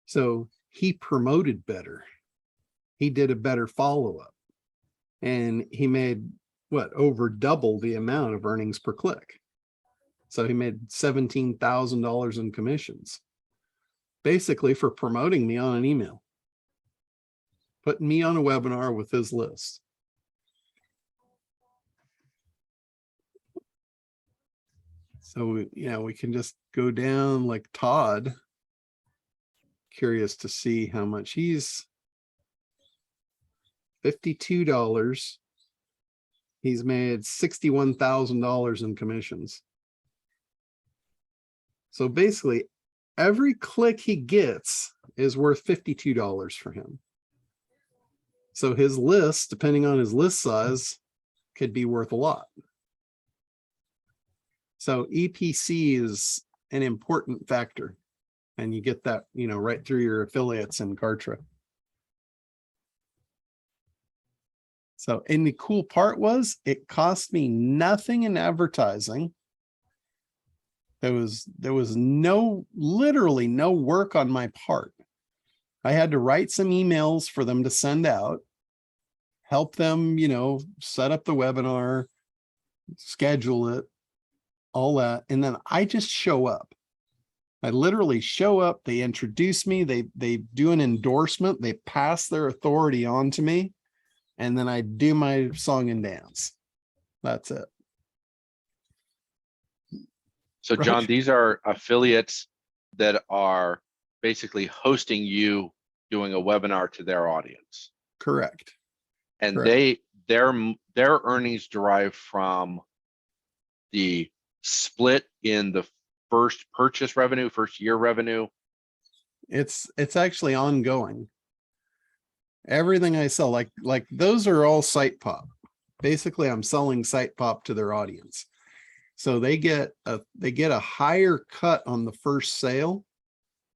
So he promoted better. He did a better follow-up, and he made what, over double the amount of earnings per click. So he made $17,000 in commissions, basically for promoting me on an email, putting me on a webinar with his list. So, we can just go down like Todd. Curious to see how much he's $52. He's made $61,000 in commissions. So basically, every click he gets is worth $52 for him. So his list, depending on his list size, could be worth a lot. So EPC is an important factor, and you get that, right through your affiliates in Kartra. So, and the cool part was it cost me nothing in advertising. There was literally no work on my part. I had to write some emails for them to send out, help them, set up the webinar, schedule it, all that. And then I just show up. I literally show up. They introduce me. They do an endorsement. They pass their authority on to me. And then I do my song and dance. That's it. So John, these are affiliates that are basically hosting you doing a webinar to their audience. Correct. And Correct. their earnings derive from the split in the first purchase revenue, first year revenue. It's actually ongoing. Everything I sell, like those are all Site Pop. Basically, I'm selling Site Pop to their audience. So they get a higher cut on the first sale.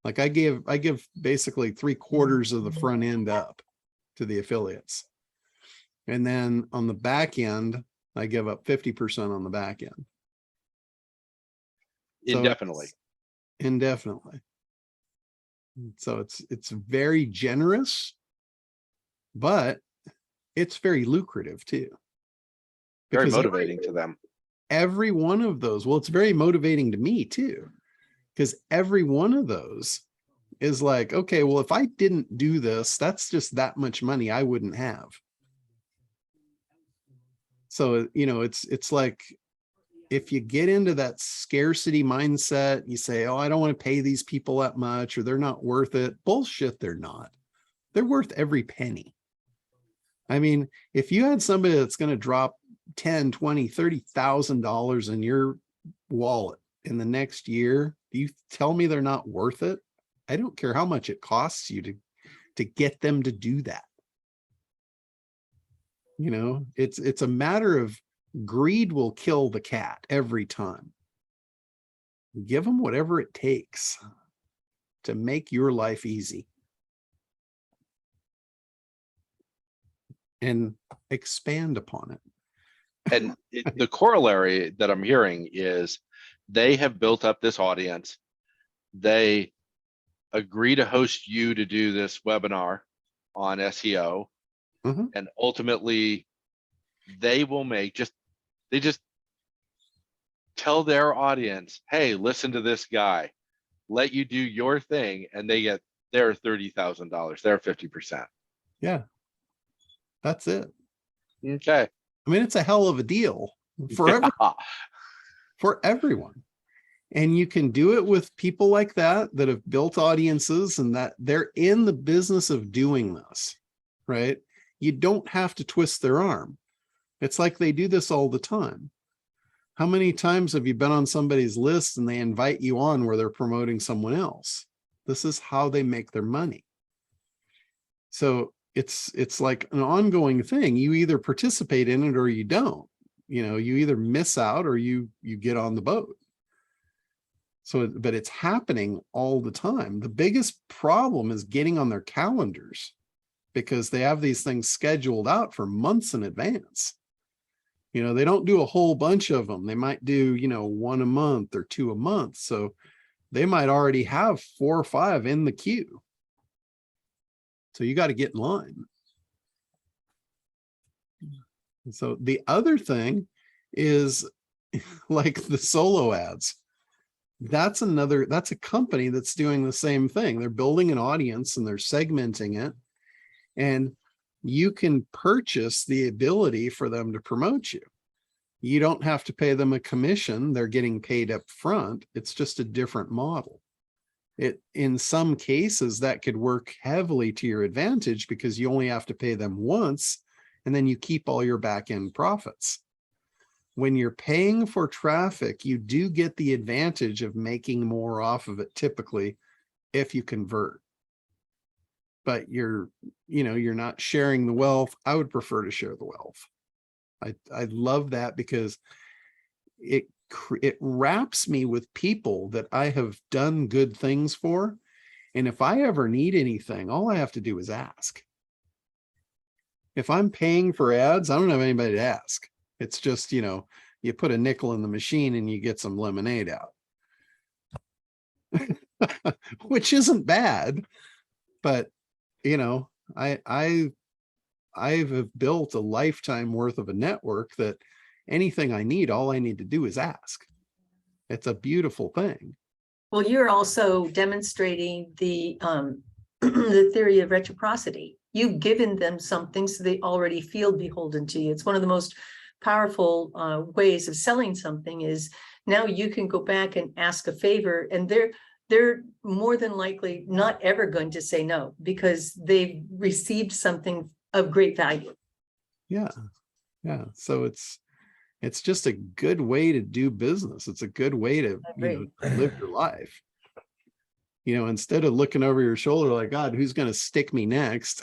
Like I give basically 3/4 of the front end up to the affiliates. And then on the back end, I give up 50% on the back end. Indefinitely. Indefinitely. So it's very generous, but it's very lucrative too. Very Because motivating to them. every one of those, well, it's very motivating to me too, because every one of those is like, okay, well, if I didn't do this, that's just that much money I wouldn't have. So, it's like, if you get into that scarcity mindset, you say, oh, I don't want to pay these people that much, or they're not worth it. Bullshit, they're not. They're worth every penny. I mean, if you had somebody that's going to drop $10, $20, $30,000 in your wallet in the next year, do you tell me they're not worth it? I don't care how much it costs you to get them to do that. It's a matter of greed will kill the cat every time. Give them whatever it takes to make your life easy. and expand upon it. And the corollary that I'm hearing is they have built up this audience. They agree to host you to do this webinar on SEO. Mhm. And ultimately they will make they just tell their audience, hey, listen to this guy, let you do your thing, and they get their $30,000, their 50%. Yeah, that's it. Okay. I mean, it's a hell of a deal for for everyone. And you can do it with people like that have built audiences and that they're in the business of doing this, right? You don't have to twist their arm. It's like they do this all the time. How many times have you been on somebody's list and they invite you on where they're promoting someone else? This is how they make their money. So it's like an ongoing thing. You either participate in it or you don't. You know, you either miss out or you get on the boat. So, but it's happening all the time. The biggest problem is getting on their calendars because they have these things scheduled out for months in advance. You know, they don't do a whole bunch of them. They might do, you know, 1 a month or 2 a month. So they might already have 4 or 5 in the queue. So you got to get in line. And so the other thing is like the solo ads. That's a company that's doing the same thing. They're building an audience and they're segmenting it. And you can purchase the ability for them to promote you. You don't have to pay them a commission. They're getting paid up front. It's just a different model. In some cases, that could work heavily to your advantage because you only have to pay them once and then you keep all your back end profits. When you're paying for traffic, you do get the advantage of making more off of it typically if you convert. But you're not sharing the wealth. I would prefer to share the wealth. I love that because it wraps me with people that I have done good things for. And if I ever need anything, all I have to do is ask. If I'm paying for ads, I don't have anybody to ask. It's just, you know, you put a nickel in the machine and you get some lemonade out, which isn't bad, but you know, I've built a lifetime worth of a network that anything I need, all I need to do is ask. It's a beautiful thing. Well, you're also demonstrating the the theory of reciprocity. You've given them something, so they already feel beholden to you. It's one of the most powerful ways of selling something is now you can go back and ask a favor, and they're more than likely not ever going to say no because they've received something of great value. Yeah. So it's just a good way to do business. It's a good way to, you know, live your life. You know, instead of looking over your shoulder like, God, who's going to stick me next?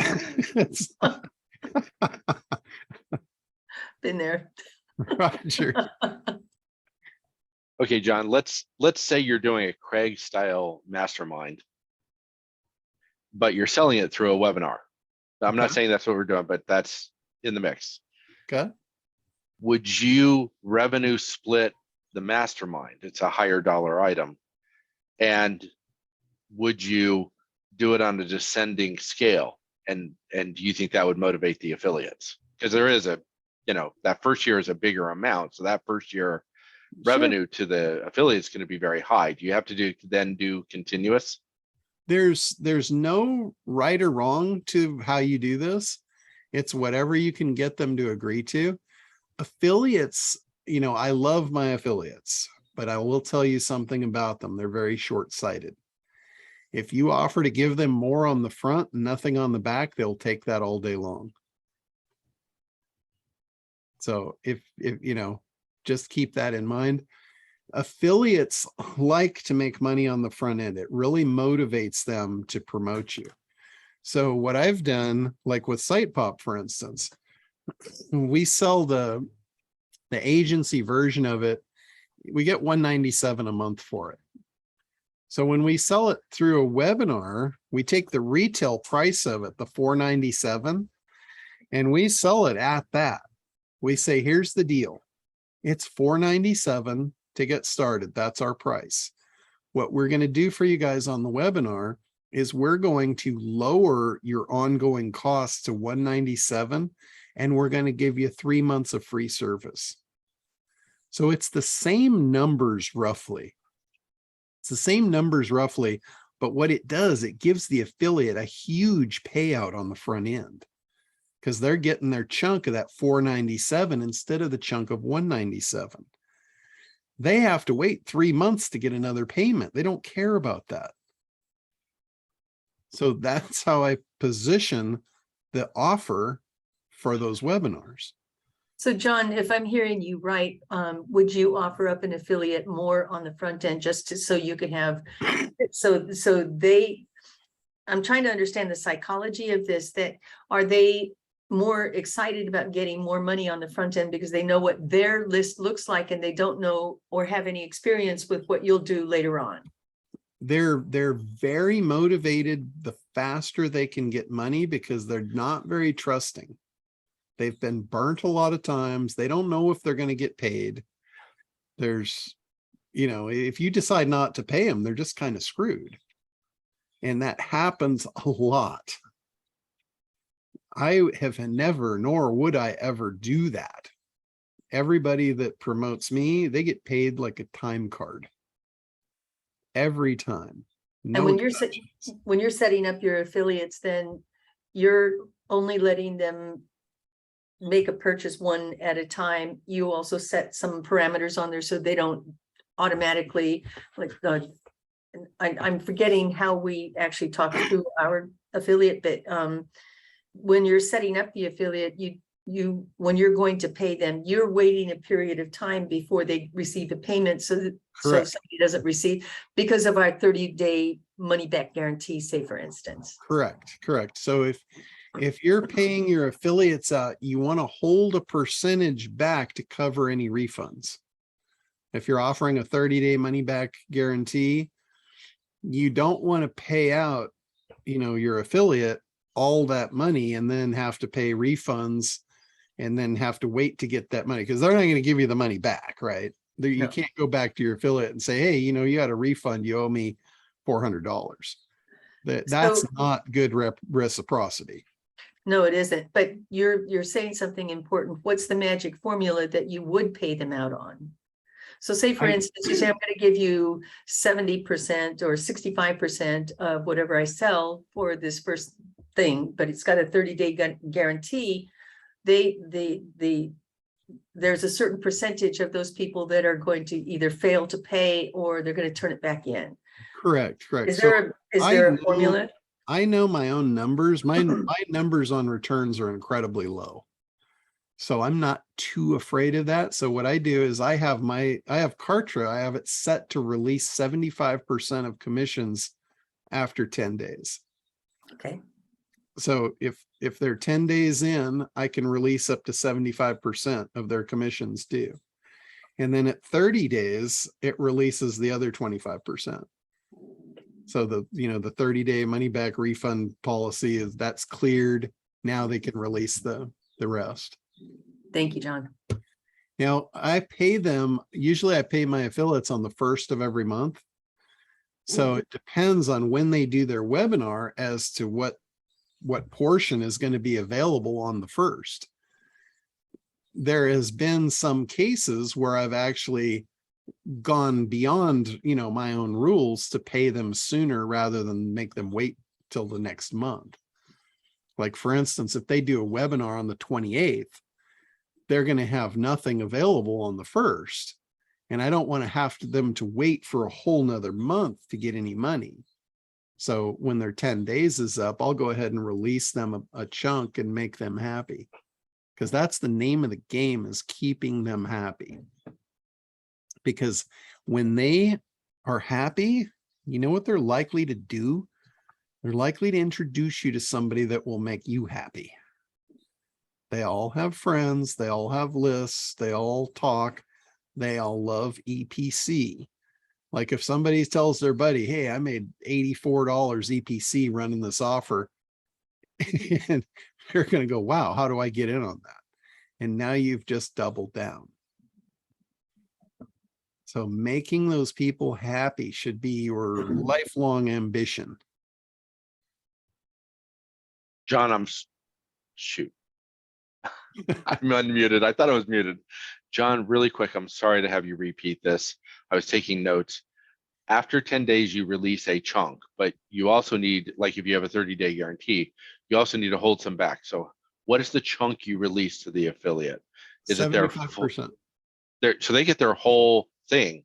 Been there. Roger. Okay, John, let's say you're doing a Craig style mastermind, but you're selling it through a webinar. I'm not saying that's what we're doing, but that's in the mix. Okay. Would you revenue split the mastermind? It's a higher dollar item. And would you do it on a descending scale? And do you think that would motivate the affiliates? Because there is a, you know, that first year is a bigger amount. So that first year revenue to the affiliate is going to be very high. Do you have to do continuous? There's no right or wrong to how you do this. It's whatever you can get them to agree to. Affiliates, you know, I love my affiliates, but I will tell you something about them. They're very short-sighted. If you offer to give them more on the front and nothing on the back, they'll take that all day long. So if you know, just keep that in mind. Affiliates like to make money on the front end. It really motivates them to promote you. So what I've done, like with SitePop, for instance, we sell the agency version of it. We get $197 a month for it. So when we sell it through a webinar, we take the retail price of it, the $497, and we sell it at that. We say, here's the deal. It's $4.97 to get started. That's our price. What we're going to do for you guys on the webinar is we're going to lower your ongoing costs to $197, and we're going to give you 3 months of free service. So it's the same numbers roughly. It's the same numbers roughly, but what it does, it gives the affiliate a huge payout on the front end because they're getting their chunk of that $4.97 instead of the chunk of $197. They have to wait 3 months to get another payment. They don't care about that. So that's how I position the offer for those webinars. So John, if I'm hearing you right, would you offer up an affiliate more on the front end just to, so you could have, I'm trying to understand the psychology of this, that are they more excited about getting more money on the front end because they know what their list looks like and they don't know or have any experience with what you'll do later on? They're very motivated the faster they can get money because they're not very trusting. They've been burnt a lot of times. They don't know if they're going to get paid. There's, if you decide not to pay them, they're just kind of screwed. And that happens a lot. I have never, nor would I ever do that. Everybody that promotes me, they get paid like a time card. Every time. No And when you're setting up your affiliates, then you're only letting them make a purchase one at a time. You also set some parameters on there so they don't automatically, like, I'm forgetting how we actually talk through our affiliate, but when you're setting up the affiliate, when you're going to pay them, you're waiting a period of time before they receive a payment, so somebody doesn't receive, because of our 30-day money back guarantee, say for instance. Correct. So if you're paying your affiliates out, you want to hold a percentage back to cover any refunds. If you're offering a 30-day money back guarantee, you don't want to pay out, your affiliate all that money and then have to pay refunds and then have to wait to get that money, because they're not going to give you the money back, right? You can't go back to your affiliate and say, hey, you had a refund, you owe me $400. That's not good reciprocity. No, it isn't. But you're saying something important. What's the magic formula that you would pay them out on? So say, for instance, you say, I'm going to give you 70% or 65% of whatever I sell for this first thing, but it's got a 30-day guarantee. There's a certain percentage of those people that are going to either fail to pay or they're going to turn it back in. Correct. Is there a formula? I know my own numbers. My numbers on returns are incredibly low. So I'm not too afraid of that. So what I do is I have Kartra, I have it set to release 75% of commissions after 10 days. Okay. So if they're 10 days in, I can release up to 75% of their commissions due. And then at 30 days, it releases the other 25%. So the 30-day money back refund policy that's cleared. Now they can release the rest. Thank you, John. I pay them, usually I pay my affiliates on the 1st of every month. So it depends on when they do their webinar as to what portion is going to be available on the 1st. There has been some cases where I've actually gone beyond, my own rules to pay them sooner rather than make them wait till the next month. Like, for instance, if they do a webinar on the 28th, they're going to have nothing available on the 1st. And I don't want to have them to wait for a whole nother month to get any money. So when their 10 days is up, I'll go ahead and release them a chunk and make them happy. Because that's the name of the game, is keeping them happy. Because when they are happy, you know what they're likely to do? They're likely to introduce you to somebody that will make you happy. They all have friends. They all have lists. They all talk. They all love EPC. Like if somebody tells their buddy, hey, I made $84 EPC running this offer, and You're going to go, wow, how do I get in on that? And now you've just doubled down. So making those people happy should be your lifelong ambition. John, shoot. I'm unmuted. I thought I was muted. John, really quick, I'm sorry to have you repeat this. I was taking notes. After 10 days, you release a chunk, but you also need, like if you have a 30-day guarantee, you also need to hold some back. So what is the chunk you release to the affiliate? Is it their 75%? So they get their whole thing.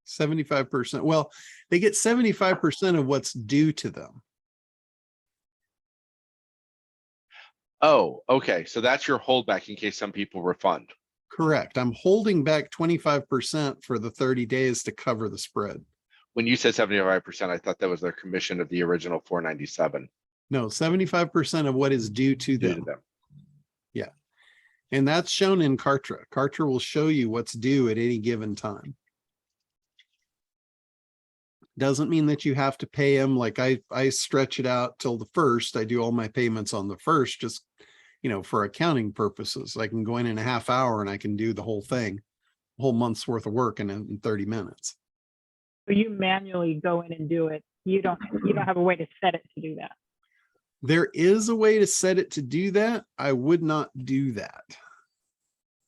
75%. Well, they get 75% of what's due to them. Oh, okay. So that's your holdback in case some people refund. Correct. I'm holding back 25% for the 30 days to cover the spread. When you said 75%, I thought that was their commission of the original 497. No, 75% of what is due to Due them. to them. Yeah. And that's shown in Kartra. Kartra will show you what's due at any given time. Doesn't mean that you have to pay them. Like I stretch it out till the 1st. I do all my payments on the 1st, just, you know, for accounting purposes. I can go in a half hour and I can do the whole thing, whole month's worth of work in 30 minutes. So you manually go in and do it. You don't have a way to set it to do that. There is a way to set it to do that. I would not do that.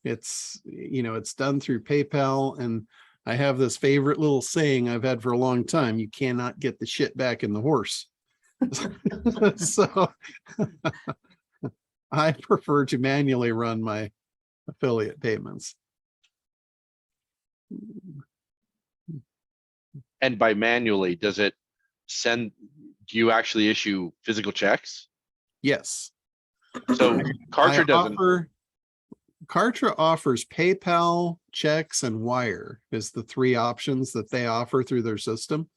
It's, you know, it's done through PayPal, and I have this favorite little saying I've had for a long time: you cannot get the shit back in the horse. So I prefer to manually run my affiliate payments. And by manually, does it do you actually issue physical checks? Yes. So Kartra doesn't. Kartra offers PayPal, checks, and wire is the 3 options that they offer through their system.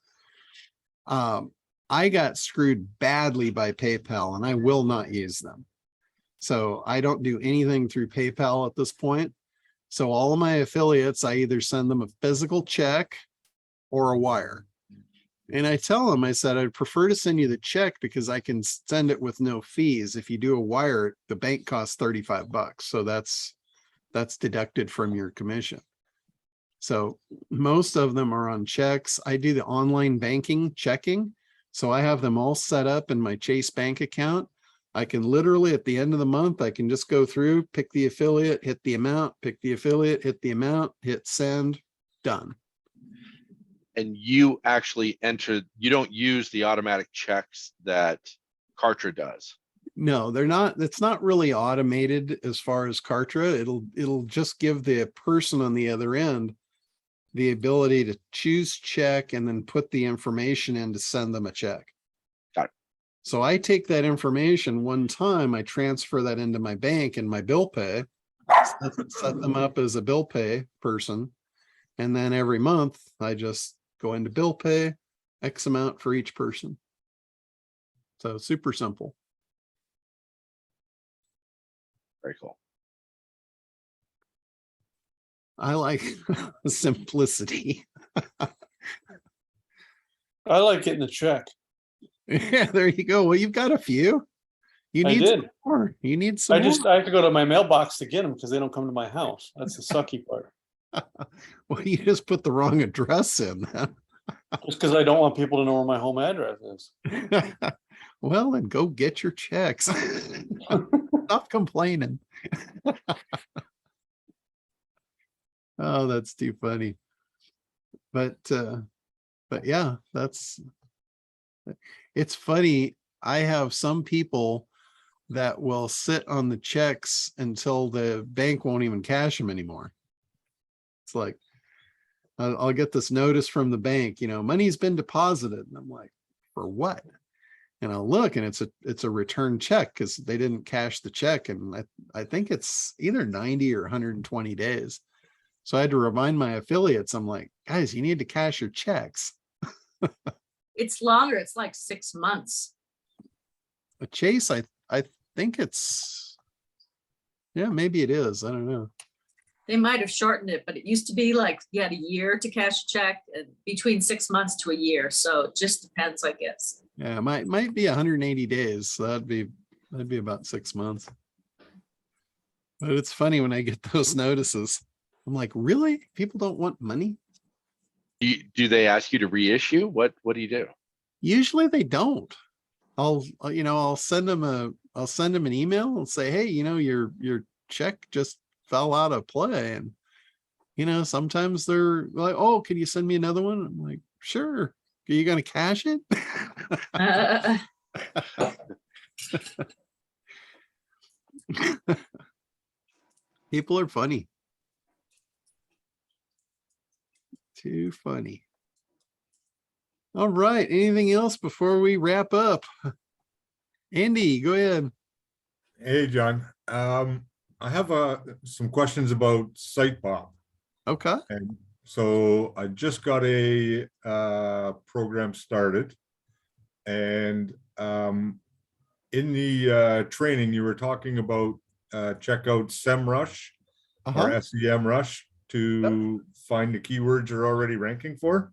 I got screwed badly by PayPal, and I will not use them. So I don't do anything through PayPal at this point. So all of my affiliates, I either send them a physical check or a wire. And I tell them, I said, I'd prefer to send you the check because I can send it with no fees. If you do a wire, the bank costs $35. So that's deducted from your commission. So most of them are on checks. I do the online banking checking. So I have them all set up in my Chase bank account. I can literally at the end of the month, I can just go through, pick the affiliate, hit the amount, pick the affiliate, hit the amount, hit send, done. And you actually you don't use the automatic checks that Kartra does. No, they're not. It's not really automated as far as Kartra. It'll just give the person on the other end the ability to choose check and then put the information in to send them a check. Got it. So I take that information one time, I transfer that into my bank and my bill pay, set them up as a bill pay person. And then every month I just go into bill pay, X amount for each person. So super simple. Very cool. I like simplicity. I like getting a check. Yeah, there you go. Well, you've got a few. You I need did. some more. You need some I more. have to go to my mailbox to get them because they don't come to my house. That's the sucky part. Well, you just put the wrong address in then. Just because I don't want people to know where my home address is. Well, then go get your checks. Stop complaining. Oh, that's too funny. But yeah, it's funny. I have some people that will sit on the checks until the bank won't even cash them anymore. It's like, I'll get this notice from the bank, you know, money's been deposited. And I'm like, for what? And I'll look and it's a return check because they didn't cash the check. And I think it's either 90 or 120 days. So I had to remind my affiliates, I'm like, guys, you need to cash your checks. It's longer. It's like 6 months. But Chase, I think it's, yeah, maybe it is. I don't know. They might have shortened it, but it used to be like you had a year to cash a check, and between 6 months to a year. So it just depends, I guess. Yeah, it might be 180 days. So that'd be That'd be about 6 months. But it's funny when I get those notices. I'm like, really? People don't want money? Do they ask you to reissue? What do you do? Usually they don't. I'll send them an email and say, hey, your check just fell out of play. And, sometimes they're like, oh, can you send me another one? I'm like, sure. Are you going to cash it? People are funny. Too funny. All right. Anything else before we wrap up? Andy, go ahead. Hey, John. I have some questions about SitePop. Okay. And so I just got a program started, and in the training you were talking about check out SEMrush or SEMrush to find the keywords you're already ranking for.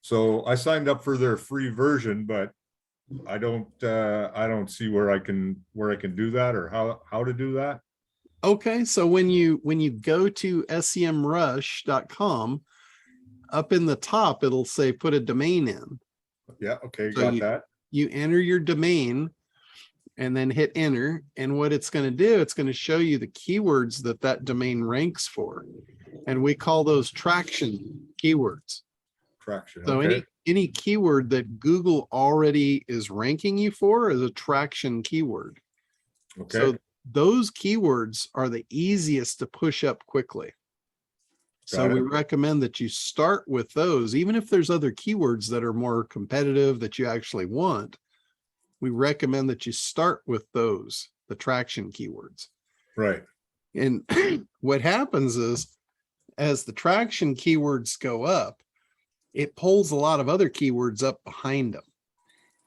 So I signed up for their free version, but I don't see where I can do that or how to do that. Okay, so when you go to semrush.com, up in the top it'll say put a domain in. Yeah, okay, So got that. You enter your domain and then hit enter, and what it's going to do, it's going to show you the keywords that domain ranks for, and we call those traction keywords. Traction. So okay. any keyword that Google already is ranking you for is a traction keyword. Okay. So those keywords are the easiest to push up quickly. So we recommend that you start with those, even if there's other keywords that are more competitive that you actually want. We recommend that you start with those, the traction keywords. Right. And what happens is, as the traction keywords go up, it pulls a lot of other keywords up behind them.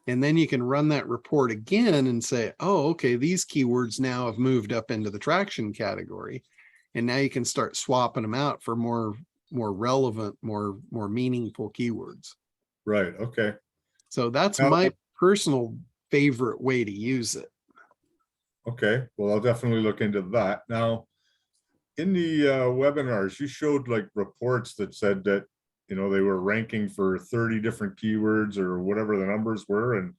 And then you can run that report again and say, oh, okay, these keywords now have moved up into the traction category. And now you can start swapping them out for more relevant, more meaningful keywords. Right. Okay. So that's my personal favorite way to use it. Okay. Well, I'll definitely look into that. Now, in the webinars, you showed like reports that said that, they were ranking for 30 different keywords or whatever the numbers were. And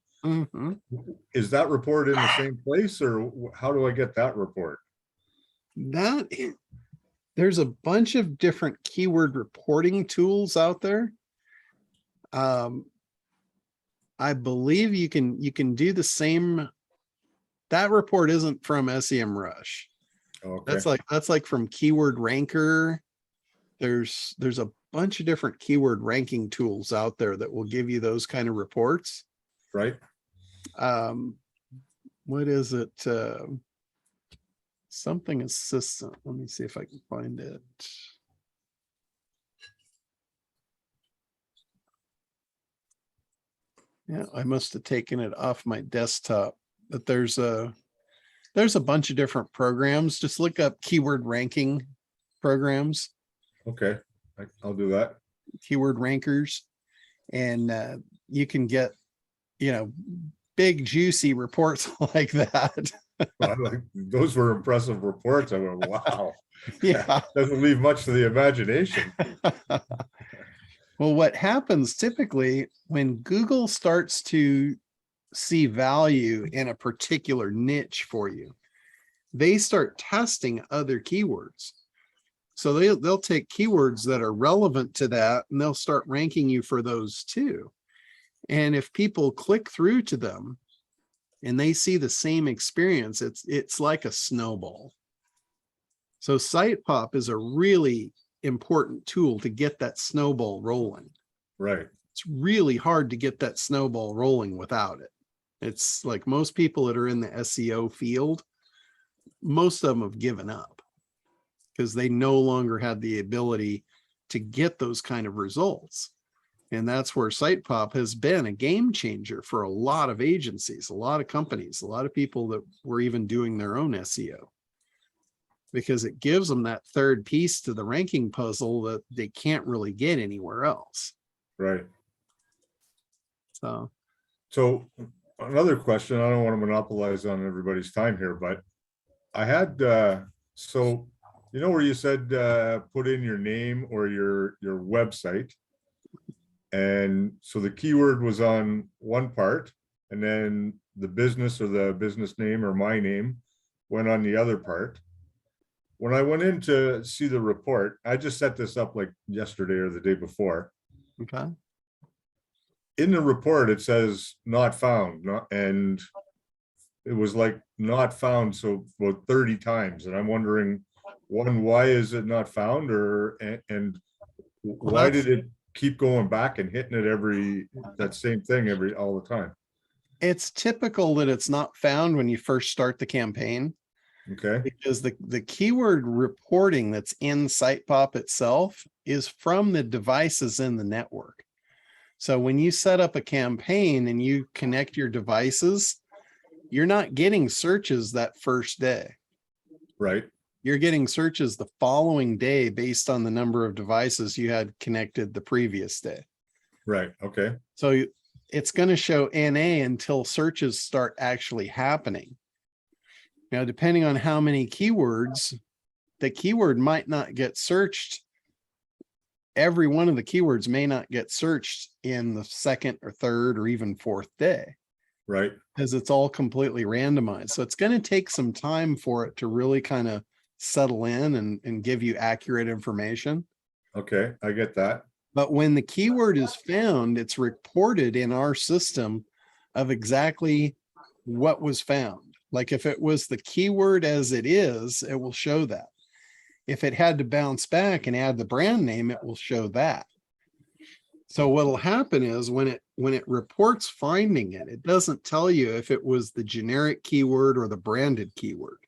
is that report in the same place, or how do I get that report? There's a bunch of different keyword reporting tools out there. I believe you can do the same. That report isn't from SEMrush. Okay. That's like from Keyword Ranker. There's a bunch of different keyword ranking tools out there that will give you those kind of reports. Right. What is it? Something assistant. Let me see if I can find it. Yeah, I must have taken it off my desktop, but there's a bunch of different programs. Just look up keyword ranking programs. Okay. I'll do that. Keyword rankers, and you can get, big juicy reports like that. Those were impressive reports. I went, wow. Yeah. Doesn't leave much to the imagination. Well, what happens typically when Google starts to see value in a particular niche for you, they start testing other keywords. So they'll take keywords that are relevant to that, and they'll start ranking you for those too. And if people click through to them and they see the same experience, it's like a snowball. So SitePop is a really important tool to get that snowball rolling. Right. It's really hard to get that snowball rolling without it. It's like most people that are in the SEO field, most of them have given up because they no longer had the ability to get those kind of results. And that's where SitePop has been a game changer for a lot of agencies, a lot of companies, a lot of people that were even doing their own SEO, because it gives them that third piece to the ranking puzzle that they can't really get anywhere else. Right. So another question. I don't want to monopolize on everybody's time here, but I had, so, you know, where you said, put in your name or your website. And so the keyword was on one part, and then the business or the business name or my name went on the other part. When I went in to see the report, I just set this up like yesterday or the day before. Okay. In the report, it says not found, and it was like not found, so about 30 times. And I'm wondering, one, why is it not found, and why did it keep going back and hitting it that same thing all the time? It's typical that it's not found when you first start the campaign, Okay, because the keyword reporting that's in SitePop itself is from the devices in the network. So when you set up a campaign and you connect your devices, you're not getting searches that first day. right, You're getting searches the following day based on the number of devices you had connected the previous day. right, okay, So it's going to show NA until searches start actually happening. Now, depending on how many keywords, the keyword might not get searched. Every one of the keywords may not get searched in the second or third or even fourth day, right, because it's all completely randomized. So it's going to take some time for it to really kind of settle in and give you accurate information. okay, I get that. But when the keyword is found, it's reported in our system of exactly what was found. Like if it was the keyword as it is, it will show that. If it had to bounce back and add the brand name, it will show that. So what'll happen is when it reports finding it, it doesn't tell you if it was the generic keyword or the branded keyword.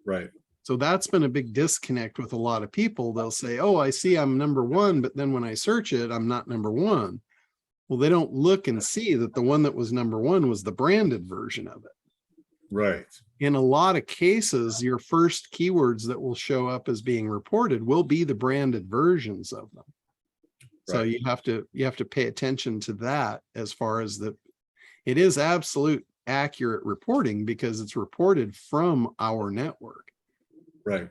Right, So that's been a big disconnect with a lot of people. They'll say, oh, I see I'm number one, but then when I search it, I'm not number one. Well, they don't look and see that the one that was number one was the branded version of it. right, In a lot of cases, your first keywords that will show up as being reported will be the branded versions of them. So Right. you have to pay attention to that as far as it is absolute accurate reporting because it's reported from our network. right,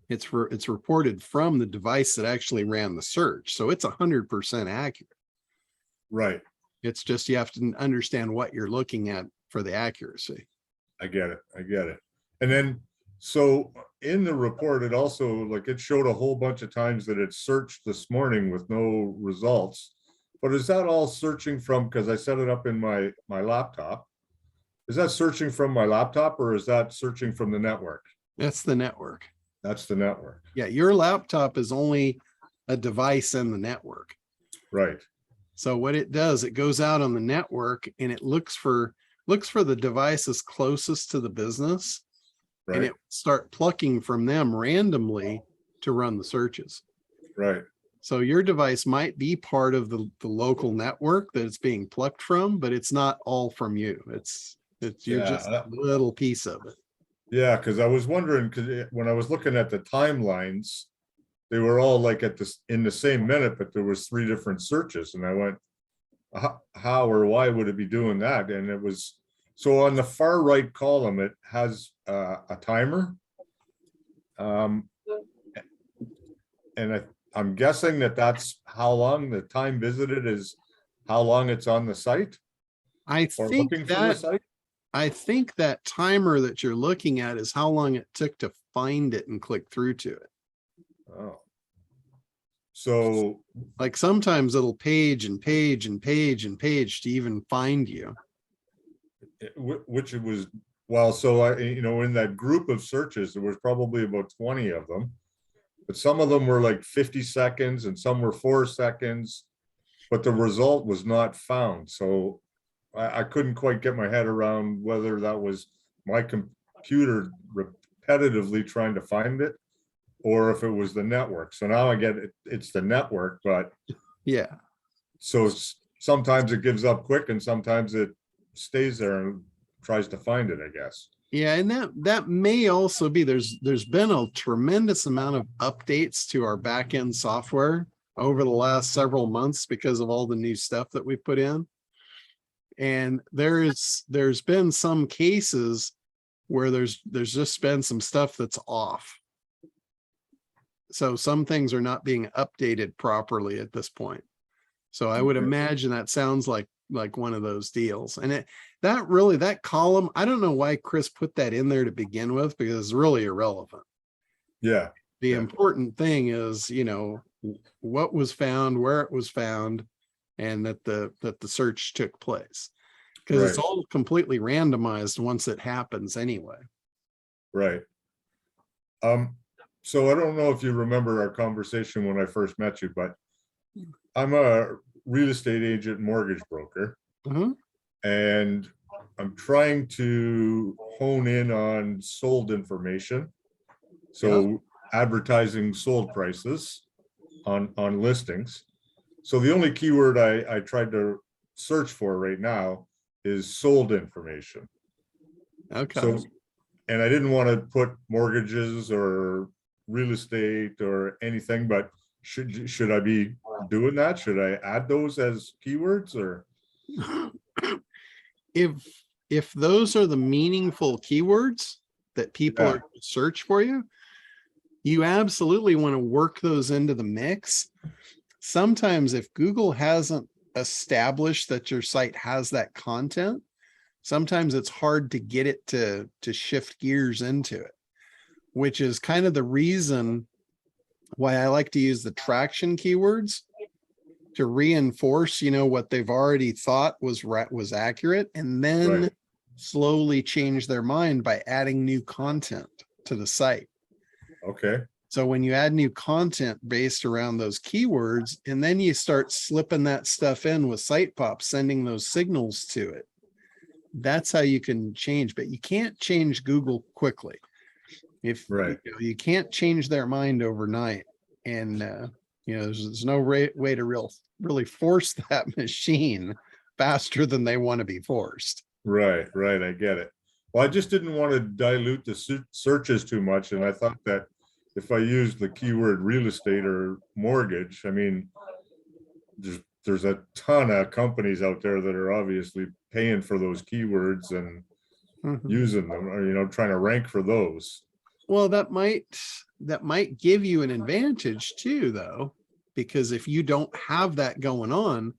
It's reported from the device that actually ran the search. So it's 100% accurate. right. It's just, you have to understand what you're looking at for the accuracy. I get it. I get it. And then, so in the report, it also, like, it showed a whole bunch of times that it searched this morning with no results. But is that all searching from, because I set it up in my laptop? Is that searching from my laptop, or is that searching from the network? That's the network. That's the network. Yeah, your laptop is only a device in the network. Right, So what it does, it goes out on the network and it looks for the devices closest to the business, and right, it start plucking from them randomly to run the searches. right, So your device might be part of the local network that it's being plucked from, but it's not all from you. You're just a little piece of it. yeah, because I was wondering, because when I was looking at the timelines, they were all like in the same minute, but there was 3 different searches, and I went, how or why would it be doing that? And it was, so on the far right column, it has a timer. And I'm guessing that's how long the time visited is, how long it's on the site. I think that timer that you're looking at is how long it took to find it and click through to it. Oh. So, like sometimes it'll page and page and page and page to even find you. Which it was, well, so in that group of searches, there was probably about 20 of them, but some of them were like 50 seconds and some were 4 seconds, but the result was not found. So I couldn't quite get my head around whether that was my computer repetitively trying to find it, or if it was the network. So now I get it, it's the network, but yeah. So sometimes it gives up quick and sometimes it stays there and tries to find it, I guess. Yeah, and that may also be, there's been a tremendous amount of updates to our back-end software over the last several months because of all the new stuff that we put in. And there's been some cases where there's just been some stuff that's off. So some things are not being updated properly at this point. So I would imagine that sounds like one of those deals. And that column, I don't know why Chris put that in there to begin with, because it's really irrelevant. Yeah. The important thing is, what was found, where it was found, and that the search took place. Because it's Right. all completely randomized once it happens anyway. Right. So I don't know if you remember our conversation when I first met you, but I'm a real estate agent, mortgage broker, and I'm trying to hone in on sold information. So advertising sold prices on listings. So the only keyword I tried to search for right now is sold information. Okay. So, and I didn't want to put mortgages or real estate or anything, but should I be doing that? Should I add those as keywords, or? If those are the meaningful keywords that people are going to search for you, you absolutely want to work those into the mix. Sometimes if Google hasn't established that your site has that content, sometimes it's hard to get it to shift gears into it, which is kind of the reason why I like to use the traction keywords to reinforce, what they've already thought was accurate, and then slowly change their mind by adding new content to the site. Okay. So when you add new content based around those keywords, and then you start slipping that stuff in with site pop, sending those signals to it, that's how you can change. But you can't change Google quickly. If you can't change their mind overnight, and there's no way to really force that machine faster than they want to be forced. Right. I get it. Well, I just didn't want to dilute the searches too much, and I thought that if I used the keyword real estate or mortgage, I mean, there's a ton of companies out there that are obviously paying for those keywords and using them, or trying to rank for those. Well, that might give you an advantage too, though, because if you don't have that going on,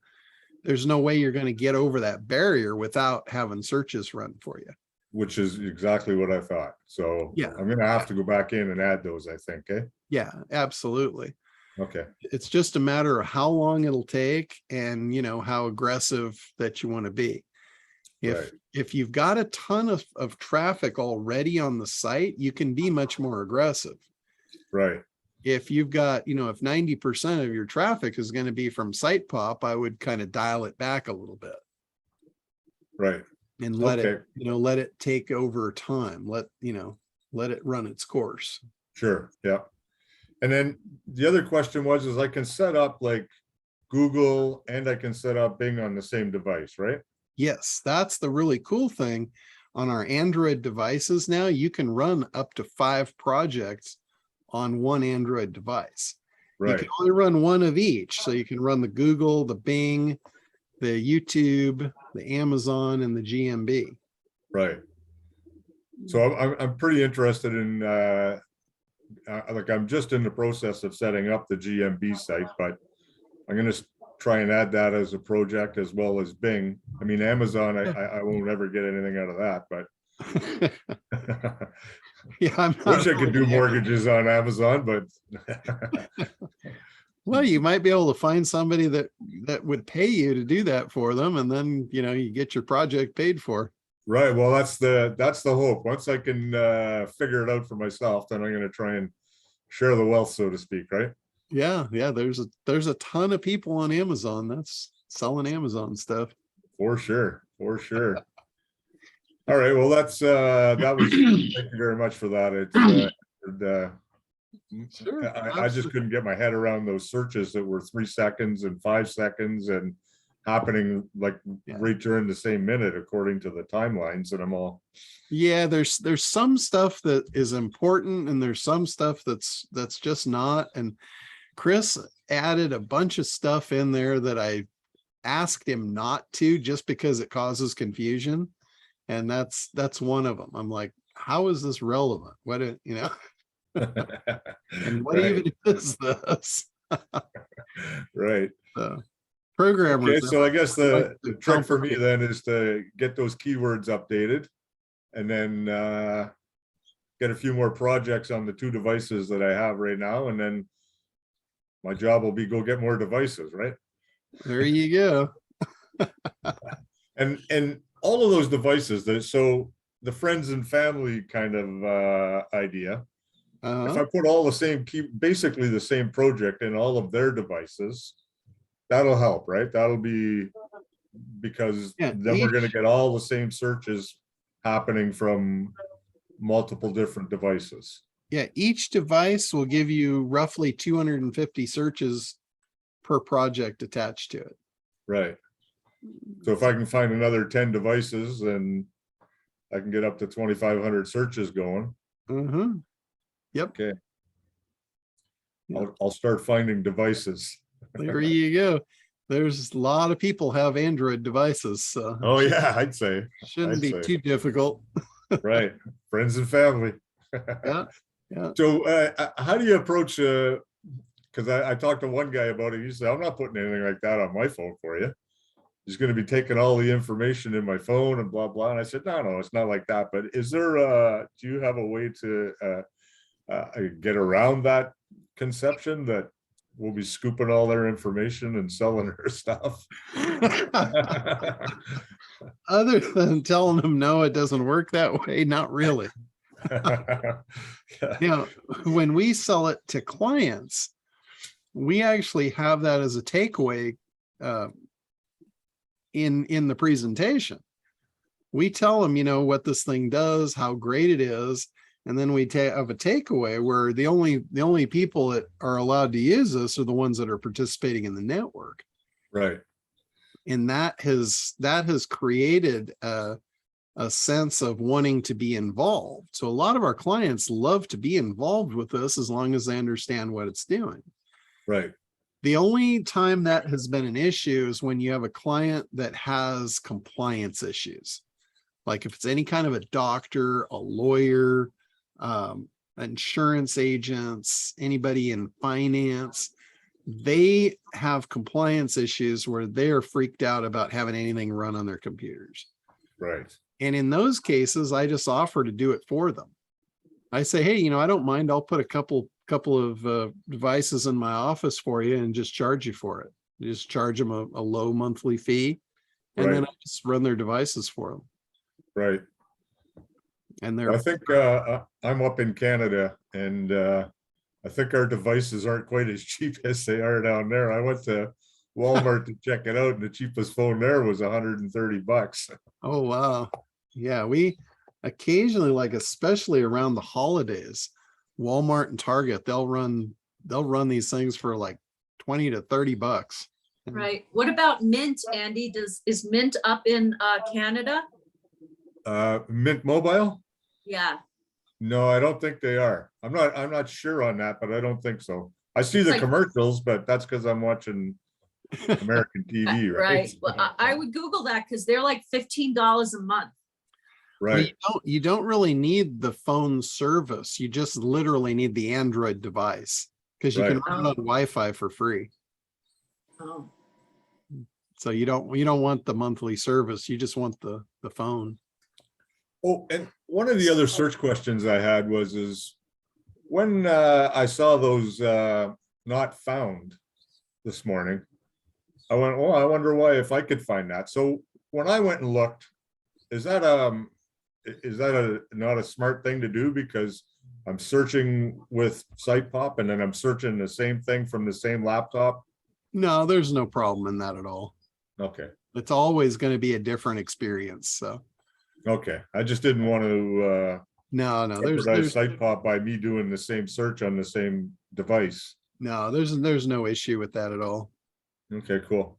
there's no way you're going to get over that barrier without having searches run for you. Which is exactly what I thought. So yeah, I'm going to have to go back in and add those, I think. Yeah, absolutely. Okay. It's just a matter of how long it'll take and, how aggressive that you want to be. If you've got a ton of traffic already on the site, you can be much more aggressive. Right. If you've got, if 90% of your traffic is going to be from site pop, I would kind of dial it back a little bit. Right. And let it take over time. Let it run its course. Sure. Yeah. And then the other question is I can set up like Google and I can set up Bing on the same device, right? Yes, that's the really cool thing. On our Android devices now, you can run up to 5 projects on one Android device. Right. You can only run one of each. So you can run the Google, the Bing, the YouTube, the Amazon, and the GMB. Right. So I'm pretty interested in I'm just in the process of setting up the GMB site, but I'm going to try and add that as a project as well as Bing. I mean, Amazon, I won't ever get anything out of that, but yeah, I wish I could do mortgages on Amazon, but well, you might be able to find somebody that would pay you to do that for them, and then you get your project paid for. Right. Well, that's the hope. Once I can figure it out for myself, then I'm going to try and share the wealth, so to speak. Right. Yeah. There's a ton of people on Amazon that's selling Amazon stuff. For sure. All right. Well, that was. Thank you very much for that. Sure. I just couldn't get my head around those searches that were 3 seconds and 5 seconds and happening right during the same minute according to the timelines, and I'm all. Yeah, there's some stuff that is important and there's some stuff that's just not. And Chris added a bunch of stuff in there that I asked him not to just because it causes confusion. And that's one of them. I'm like, how is this relevant? What, you know, and what Right. even is this? Right. So programmers. Okay, so I guess the the trick for me complicated- then is to get those keywords updated and then get a few more projects on the 2 devices that I have right now. And then my job will be go get more devices, right? There you go. And all of those devices that, so the friends and family kind of idea, if I put all the same key, basically the same project in all of their devices, that'll help, right? That'll be, because Yeah, then we're gonna each- get all the same searches happening from multiple different devices. Yeah, each device will give you roughly 250 searches per project attached to it. Right. So if I can find another 10 devices, then I can get up to 2,500 searches going. Mm-hmm. Yep. Okay. Yeah. I'll start finding devices. There you go. There's a lot of people have Android devices, so Oh yeah, I'd say. shouldn't I'd be say. too difficult. Right. Friends and family. Yeah. Yeah. So how do you approach, because I talked to one guy about it. He said, I'm not putting anything like that on my phone for you. He's going to be taking all the information in my phone and blah, blah. And I said, no, it's not like that. But is there, do you have a way to get around that conception that we'll be scooping all their information and selling their stuff? Other than telling them, no, it doesn't work that way. Not really. Now, when we sell it to clients, we actually have that as a takeaway in the presentation. We tell them, you know, what this thing does, how great it is, and then we have a takeaway where the only people that are allowed to use this are the ones that are participating in the network. Right. And that has created a sense of wanting to be involved. So a lot of our clients love to be involved with this as long as they understand what it's doing. Right. The only time that has been an issue is when you have a client that has compliance issues. Like if it's any kind of a doctor, a lawyer, insurance agents, anybody in finance, they have compliance issues where they are freaked out about having anything run on their computers. Right. And in those cases, I just offer to do it for them. I say, hey, you know, I don't mind. I'll put a couple of devices in my office for you and just charge you for it. You just charge them a low monthly fee, and then I just run their devices for them. Right. And they're, I think I'm up in Canada, and I think our devices aren't quite as cheap as they are down there. I went to Walmart to check it out, and the cheapest phone there was $130. oh wow, yeah. We occasionally, like especially around the holidays, Walmart and Target, they'll run these things for like $20 to $30. Right. What about Mint, Andy? Is Mint up in Canada? Mint Mobile? Yeah. No, I don't think they are. I'm not sure on that, but I don't think so. I see the Like- commercials, but that's because I'm watching American TV, right? Right. Well, I would Google that because they're like $15 a month. Well, Right. you don't really need the phone service. You just literally need the Android device because you can Right. run it on Wi-Fi for free. Oh. So you don't want the monthly service. You just want the phone. Oh, and one of the other search questions I had is when I saw those not found this morning, I went, oh, I wonder why, if I could find that. So when I went and looked, is that not a smart thing to do? Because I'm searching with SitePop and then I'm searching the same thing from the same laptop. No, there's no problem in that at all. Okay. It's always going to be a different experience. So Okay. I just didn't want to no, jeopardize there's SitePop by me doing the same search on the same device. no, there's no issue with that at all. Okay, cool.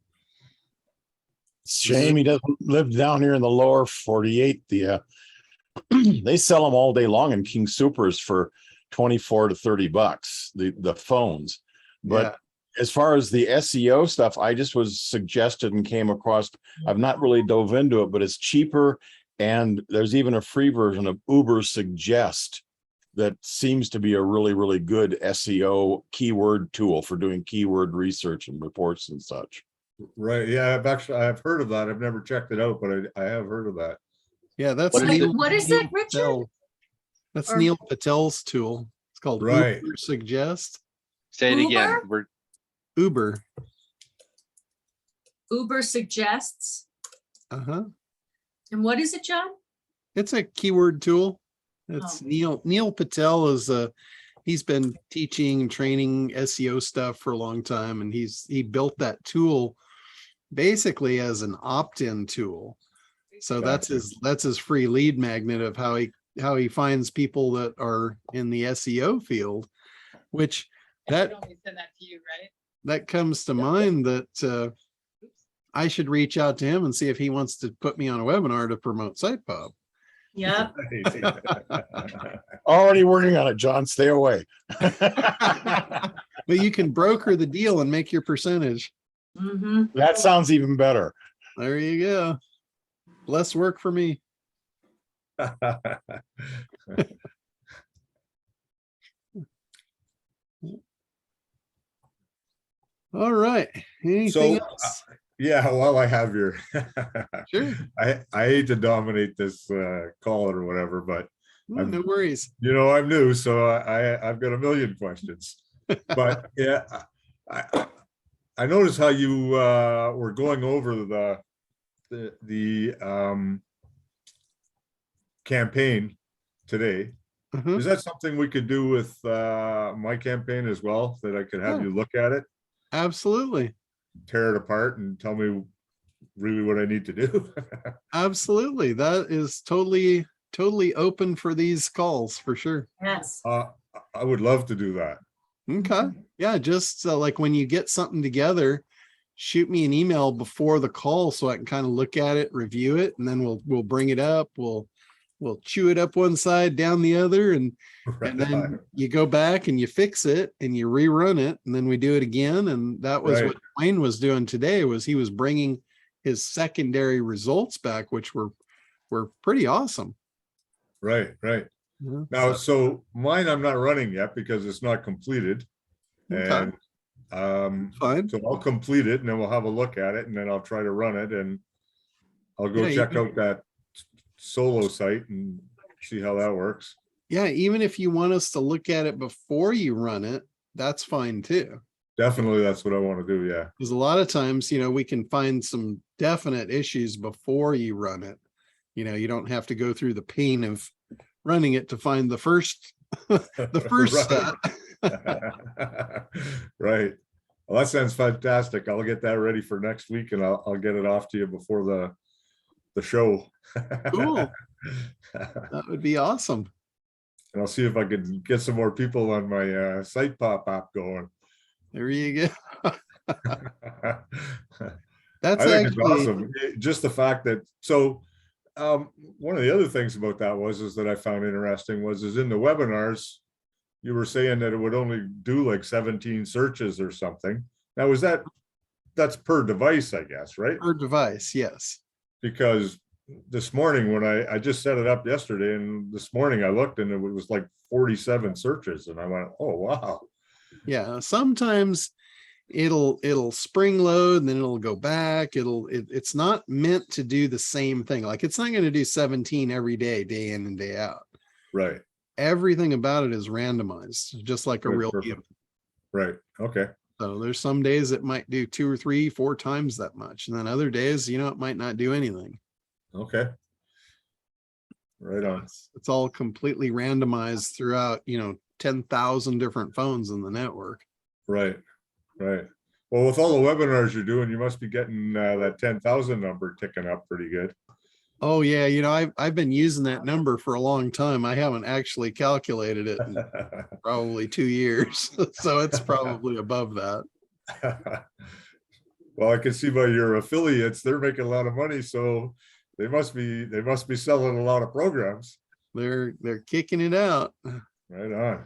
Shame he doesn't live down here in the lower 48. They sell them all day long in King Supers for $24 to $30, the phones. But as far as the SEO stuff, I just was suggested and came across, I've not really dove into it, but it's cheaper. And there's even a free version of Uber Suggest that seems to be a really, really good SEO keyword tool for doing keyword research and reports and such. Right. Yeah, I've heard of that. I've never checked it out, but I have heard of that. Yeah, that's What is Neil. it? What is Neil it, Richard? Patel. That's Or- Neil Patel's tool. It's called Right. Uber Suggest. Say it again. Uber? We're Uber. Uber Suggests. Uh-huh. And what is it, John? It's a keyword tool. It's Neil Patel is he's been teaching, training SEO stuff for a long time, and he built that tool basically as an opt-in tool. So that's his free lead magnet of how he finds people that are in the SEO field, which that comes to mind that I should reach out to him and see if he wants to put me on a webinar to promote SitePub. Yep. Already working on it, John. Stay away. But you can broker the deal and make your percentage. Mm-hmm. That sounds even better. There you go. Less work for me. All right. Anything So, else? Yeah, while I have your, Sure. I hate to dominate this call or whatever, but No worries. I'm new, so I've got a million questions. But yeah, I noticed how you were going over the campaign today. Mhm. Is that something we could do with my campaign as well? That I could have Yeah. you look at it, Absolutely. tear it apart, and tell me really what I need to do? Absolutely. That is totally open for these calls for sure. Yes. I would love to do that. Okay. Yeah. Just like when you get something together, shoot me an email before the call so I can kind of look at it, review it, and then we'll bring it up. We'll chew it up one side, down the other, and then you go back and you fix it and you rerun it, and then we do it again. And that was what Wayne was doing today. Was he was bringing his secondary results back, which were pretty awesome. Right. Yeah, Now, so mine I'm not running yet because it's not completed. Okay. And Fine. so I'll complete it and then we'll have a look at it and then I'll try to run it and I'll go Yeah, check out that solo site and see how that works. Yeah, even if you want us to look at it before you run it, that's fine too. Definitely, that's what I want to do. Yeah. Because a lot of times, we can find some definite issues before you run it. You don't have to go through the pain of running it to find the first set. Right. Well, that sounds fantastic. I'll get that ready for next week and I'll get it off to you before the show. Cool. That would be awesome. And I'll see if I can get some more people on my SitePub app going. There you go. That's I think actually it's awesome. Just the fact that one of the other things about that is that I found interesting is in the webinars, you were saying that it would only do like 17 searches or something. Now, that's per device, I guess, right? per device. Yes. Because this morning when I just set it up yesterday, and this morning I looked and it was like 47 searches, and I went, oh wow. Yeah. Sometimes it'll spring load and then it'll go back. It's not meant to do the same thing. Like it's not going to do 17 every day, day in and day out. Right. Everything about it is randomized, just like a real human. Right. Okay. So there's some days it might do 2 or 3, 4 times that much. And then other days, it might not do anything. Okay. Right on. It's all completely randomized throughout, 10,000 different phones in the network. Right. Right. Well, with all the webinars you're doing, you must be getting that 10,000 number ticking up pretty good. Oh yeah. I've been using that number for a long time. I haven't actually calculated it in probably 2 years. So it's probably above that. Well, I can see by your affiliates, they're making a lot of money. So they must be selling a lot of programs. They're kicking it out. Right on.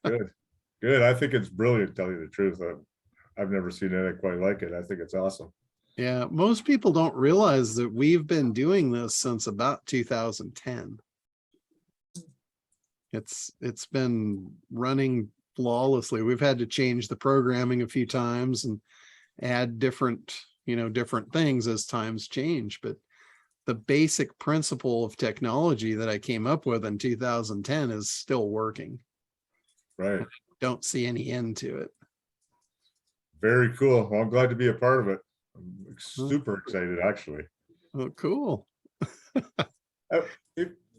Good. Good. I think it's brilliant, to tell you the truth. I've never seen anything quite like it. I think it's awesome. Yeah, most people don't realize that we've been doing this since about 2010. It's been running flawlessly. We've had to change the programming a few times and add different things as times change, but the basic principle of technology that I came up with in 2010 is still working. Right. Don't see any end to it. Very cool. Well, I'm glad to be a part of it. I'm super excited, actually. Oh, cool.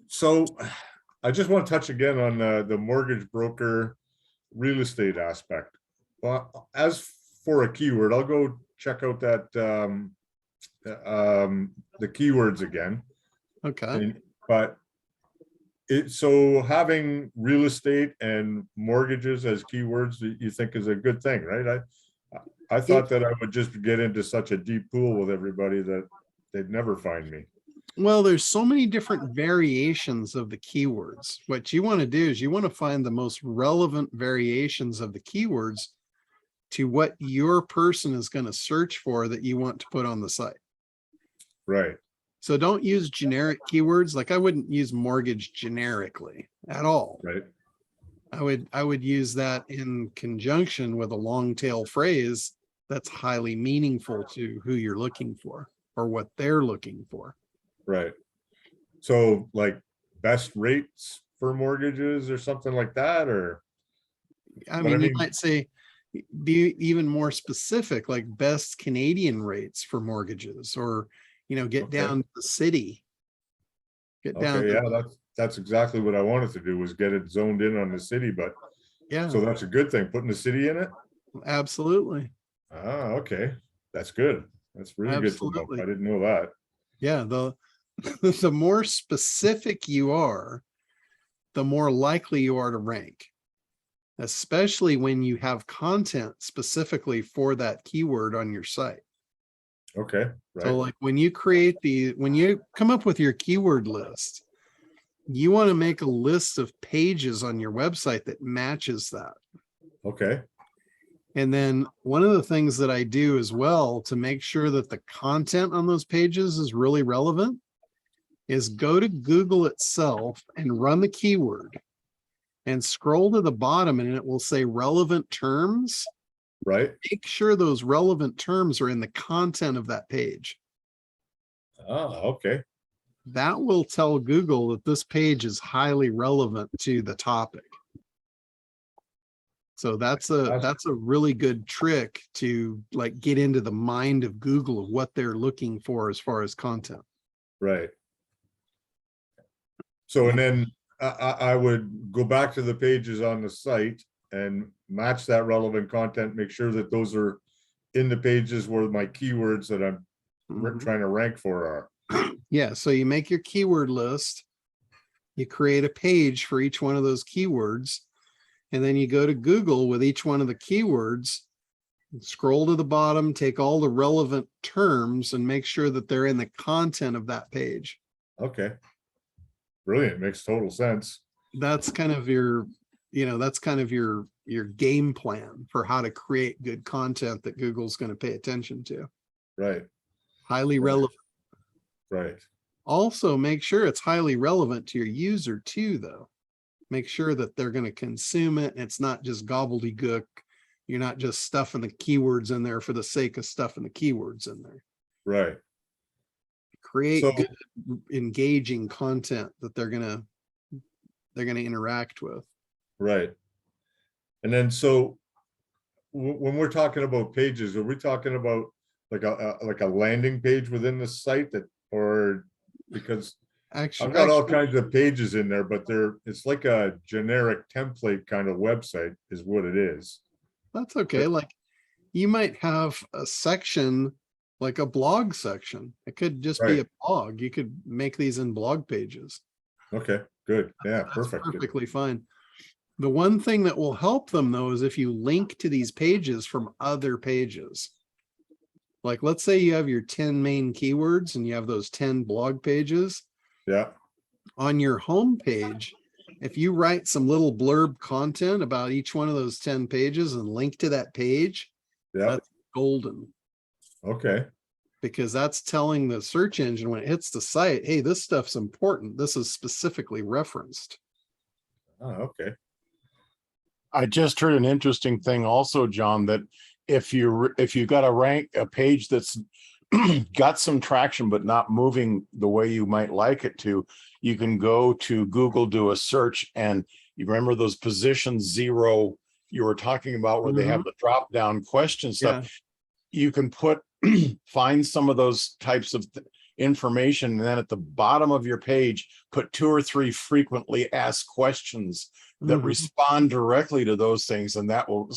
So I just want to touch again on the mortgage broker real estate aspect. Well, as for a keyword, I'll go check out that the keywords again. Okay. But so having real estate and mortgages as keywords, you think is a good thing, right? I thought that I would just get into such a deep pool with everybody that they'd never find me. Well, there's so many different variations of the keywords. What you want to do is you want to find the most relevant variations of the keywords to what your person is going to search for that you want to put on the site. Right. So don't use generic keywords. Like I wouldn't use mortgage generically at all. Right. I would use that in conjunction with a long tail phrase that's highly meaningful to who you're looking for or what they're looking for. Right. So like best rates for mortgages or something like that, or I mean, you might say be even more specific, like best Canadian rates for mortgages, or get down to the city. Get down. Okay, yeah, that's exactly what I wanted to do, was get it zoned in on the city, but yeah, so that's a good thing, putting the city in it. Absolutely. Ah, okay, that's good. That's really good to know. I didn't know that. Yeah, the more specific you are, the more likely you are to rank, especially when you have content specifically for that keyword on your site. Okay, right. So like when you come up with your keyword list, you want to make a list of pages on your website that matches that. Okay. And then one of the things that I do as well to make sure that the content on those pages is really relevant is go to Google itself and run the keyword and scroll to the bottom, and it will say relevant terms. Right. Make sure those relevant terms are in the content of that page. Ah, okay. That will tell Google that this page is highly relevant to the topic. So that's a really good trick to like get into the mind of Google of what they're looking for as far as content. Right. So, and then I would go back to the pages on the site and match that relevant content, make sure that those are in the pages where my keywords that I'm trying to rank for are. Yeah, so you make your keyword list, you create a page for each one of those keywords, and then you go to Google with each one of the keywords, scroll to the bottom, take all the relevant terms and make sure that they're in the content of that page. Okay. Brilliant. Makes total sense. That's kind of your, your game plan for how to create good content that Google's going to pay attention to. Right. Highly relevant. Right. Also, make sure it's highly relevant to your user too, though. Make sure that they're going to consume it. And it's not just gobbledygook. You're not just stuffing the keywords in there for the sake of stuffing the keywords in there. Right. Create good, engaging content that they're gonna interact with. Right. And then so when we're talking about pages, are we talking about like a landing page within the site that, or because I've got all kinds of pages in there, but it's like a generic template kind of website is what it is. That's okay. Like you might have a section like a blog section. It could just be a blog. You could make these in blog pages. Okay, good. Yeah, That's perfect. Perfectly fine. The one thing that will help them though is if you link to these pages from other pages. Like let's say you have your 10 main keywords and you have those 10 blog pages. Yeah. On your home page, if you write some little blurb content about each one of those 10 pages and link to that page, Yeah. That's golden. Okay. Because that's telling the search engine when it hits the site, hey, this stuff's important. This is specifically referenced. Oh, okay. I just heard an interesting thing also, John, that if you got a page that's got some traction but not moving the way you might like it to, you can go to Google, do a search, and you remember those position 0 you were talking about where they have the drop down question stuff. You can find some of those types of information, and then at the bottom of your page put 2 or 3 frequently asked questions that respond directly to those things, and that will,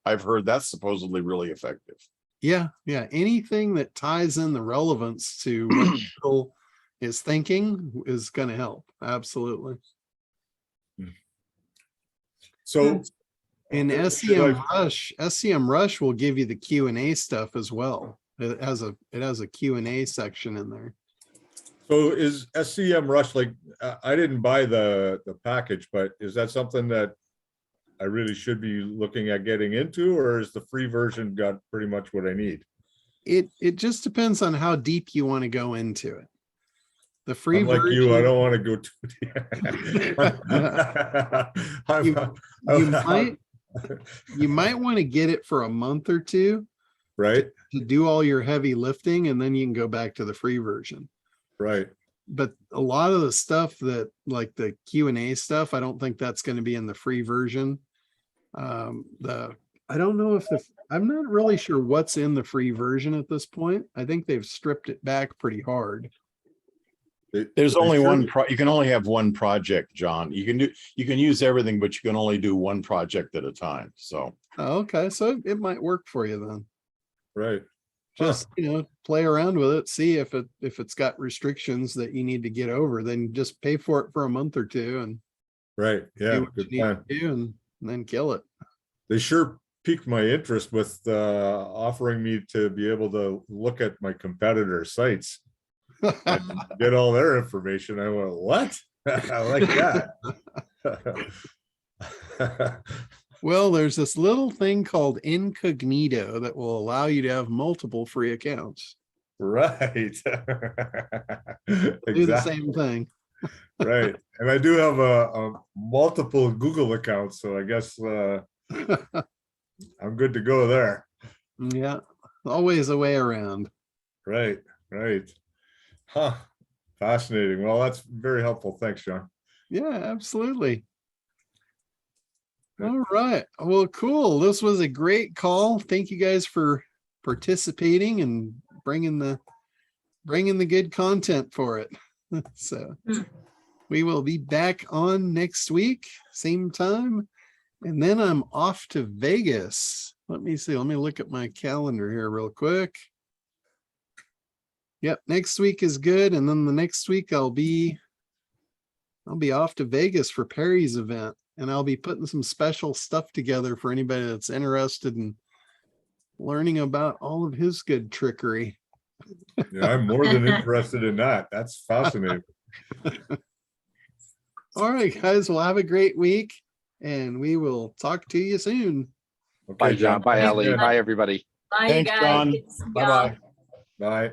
I've heard that's supposedly really effective. Yeah. Anything that ties in the relevance to what Google is thinking is going to help. Absolutely. So and SEM Rush will give you the Q&A stuff as well. It has a Q&A section in there. So is SEM Rush, like, I didn't buy the package, but is that something that I really should be looking at getting into, or is the free version got pretty much what I need? It just depends on how deep you want to go into it. The free Like version, you, I don't want to go too deep. you might want to get it for a month or two, right? To do all your heavy lifting, and then you can go back to the free version. Right. But a lot of the stuff that, like the Q&A stuff, I don't think that's going to be in the free version. I don't know if I'm not really sure what's in the free version at this point. I think they've stripped it back pretty hard. There's only one you can only have one project, John. You can use everything, but you can only do one project at a time. So okay, so it might work for you then. Right. Just play around with it, see if it's got restrictions that you need to get over, then just pay for it for a month or two and right. Yeah, good plan. And then kill it. They sure piqued my interest with offering me to be able to look at my competitor sites and get all their information. I went, what? I like that. Well, there's this little thing called incognito that will allow you to have multiple free accounts. Right. Do the same thing. Right. And I do have a multiple Google accounts, so I guess I'm good to go there. Yeah, always a way around. Right. Huh. Fascinating. Well, that's very helpful. Thanks, John. Yeah, absolutely. All right. Well, cool. This was a great call. Thank you guys for participating and bringing the good content for it. So we will be back on next week, same time. And then I'm off to Vegas. Let me see. Let me look at my calendar here real quick. Yep, next week is good. And then the next week I'll be off to Vegas for Perry's event. And I'll be putting some special stuff together for anybody that's interested in learning about all of his good trickery. Yeah, I'm more than interested in that. That's fascinating. All right, guys. Well, have a great week, and we will talk to you soon. Okay, Bye, John. Bye, Ellie. Yeah. Bye, everybody. Bye, Thanks, guys. John. Good to see y'all. Bye-bye. Bye.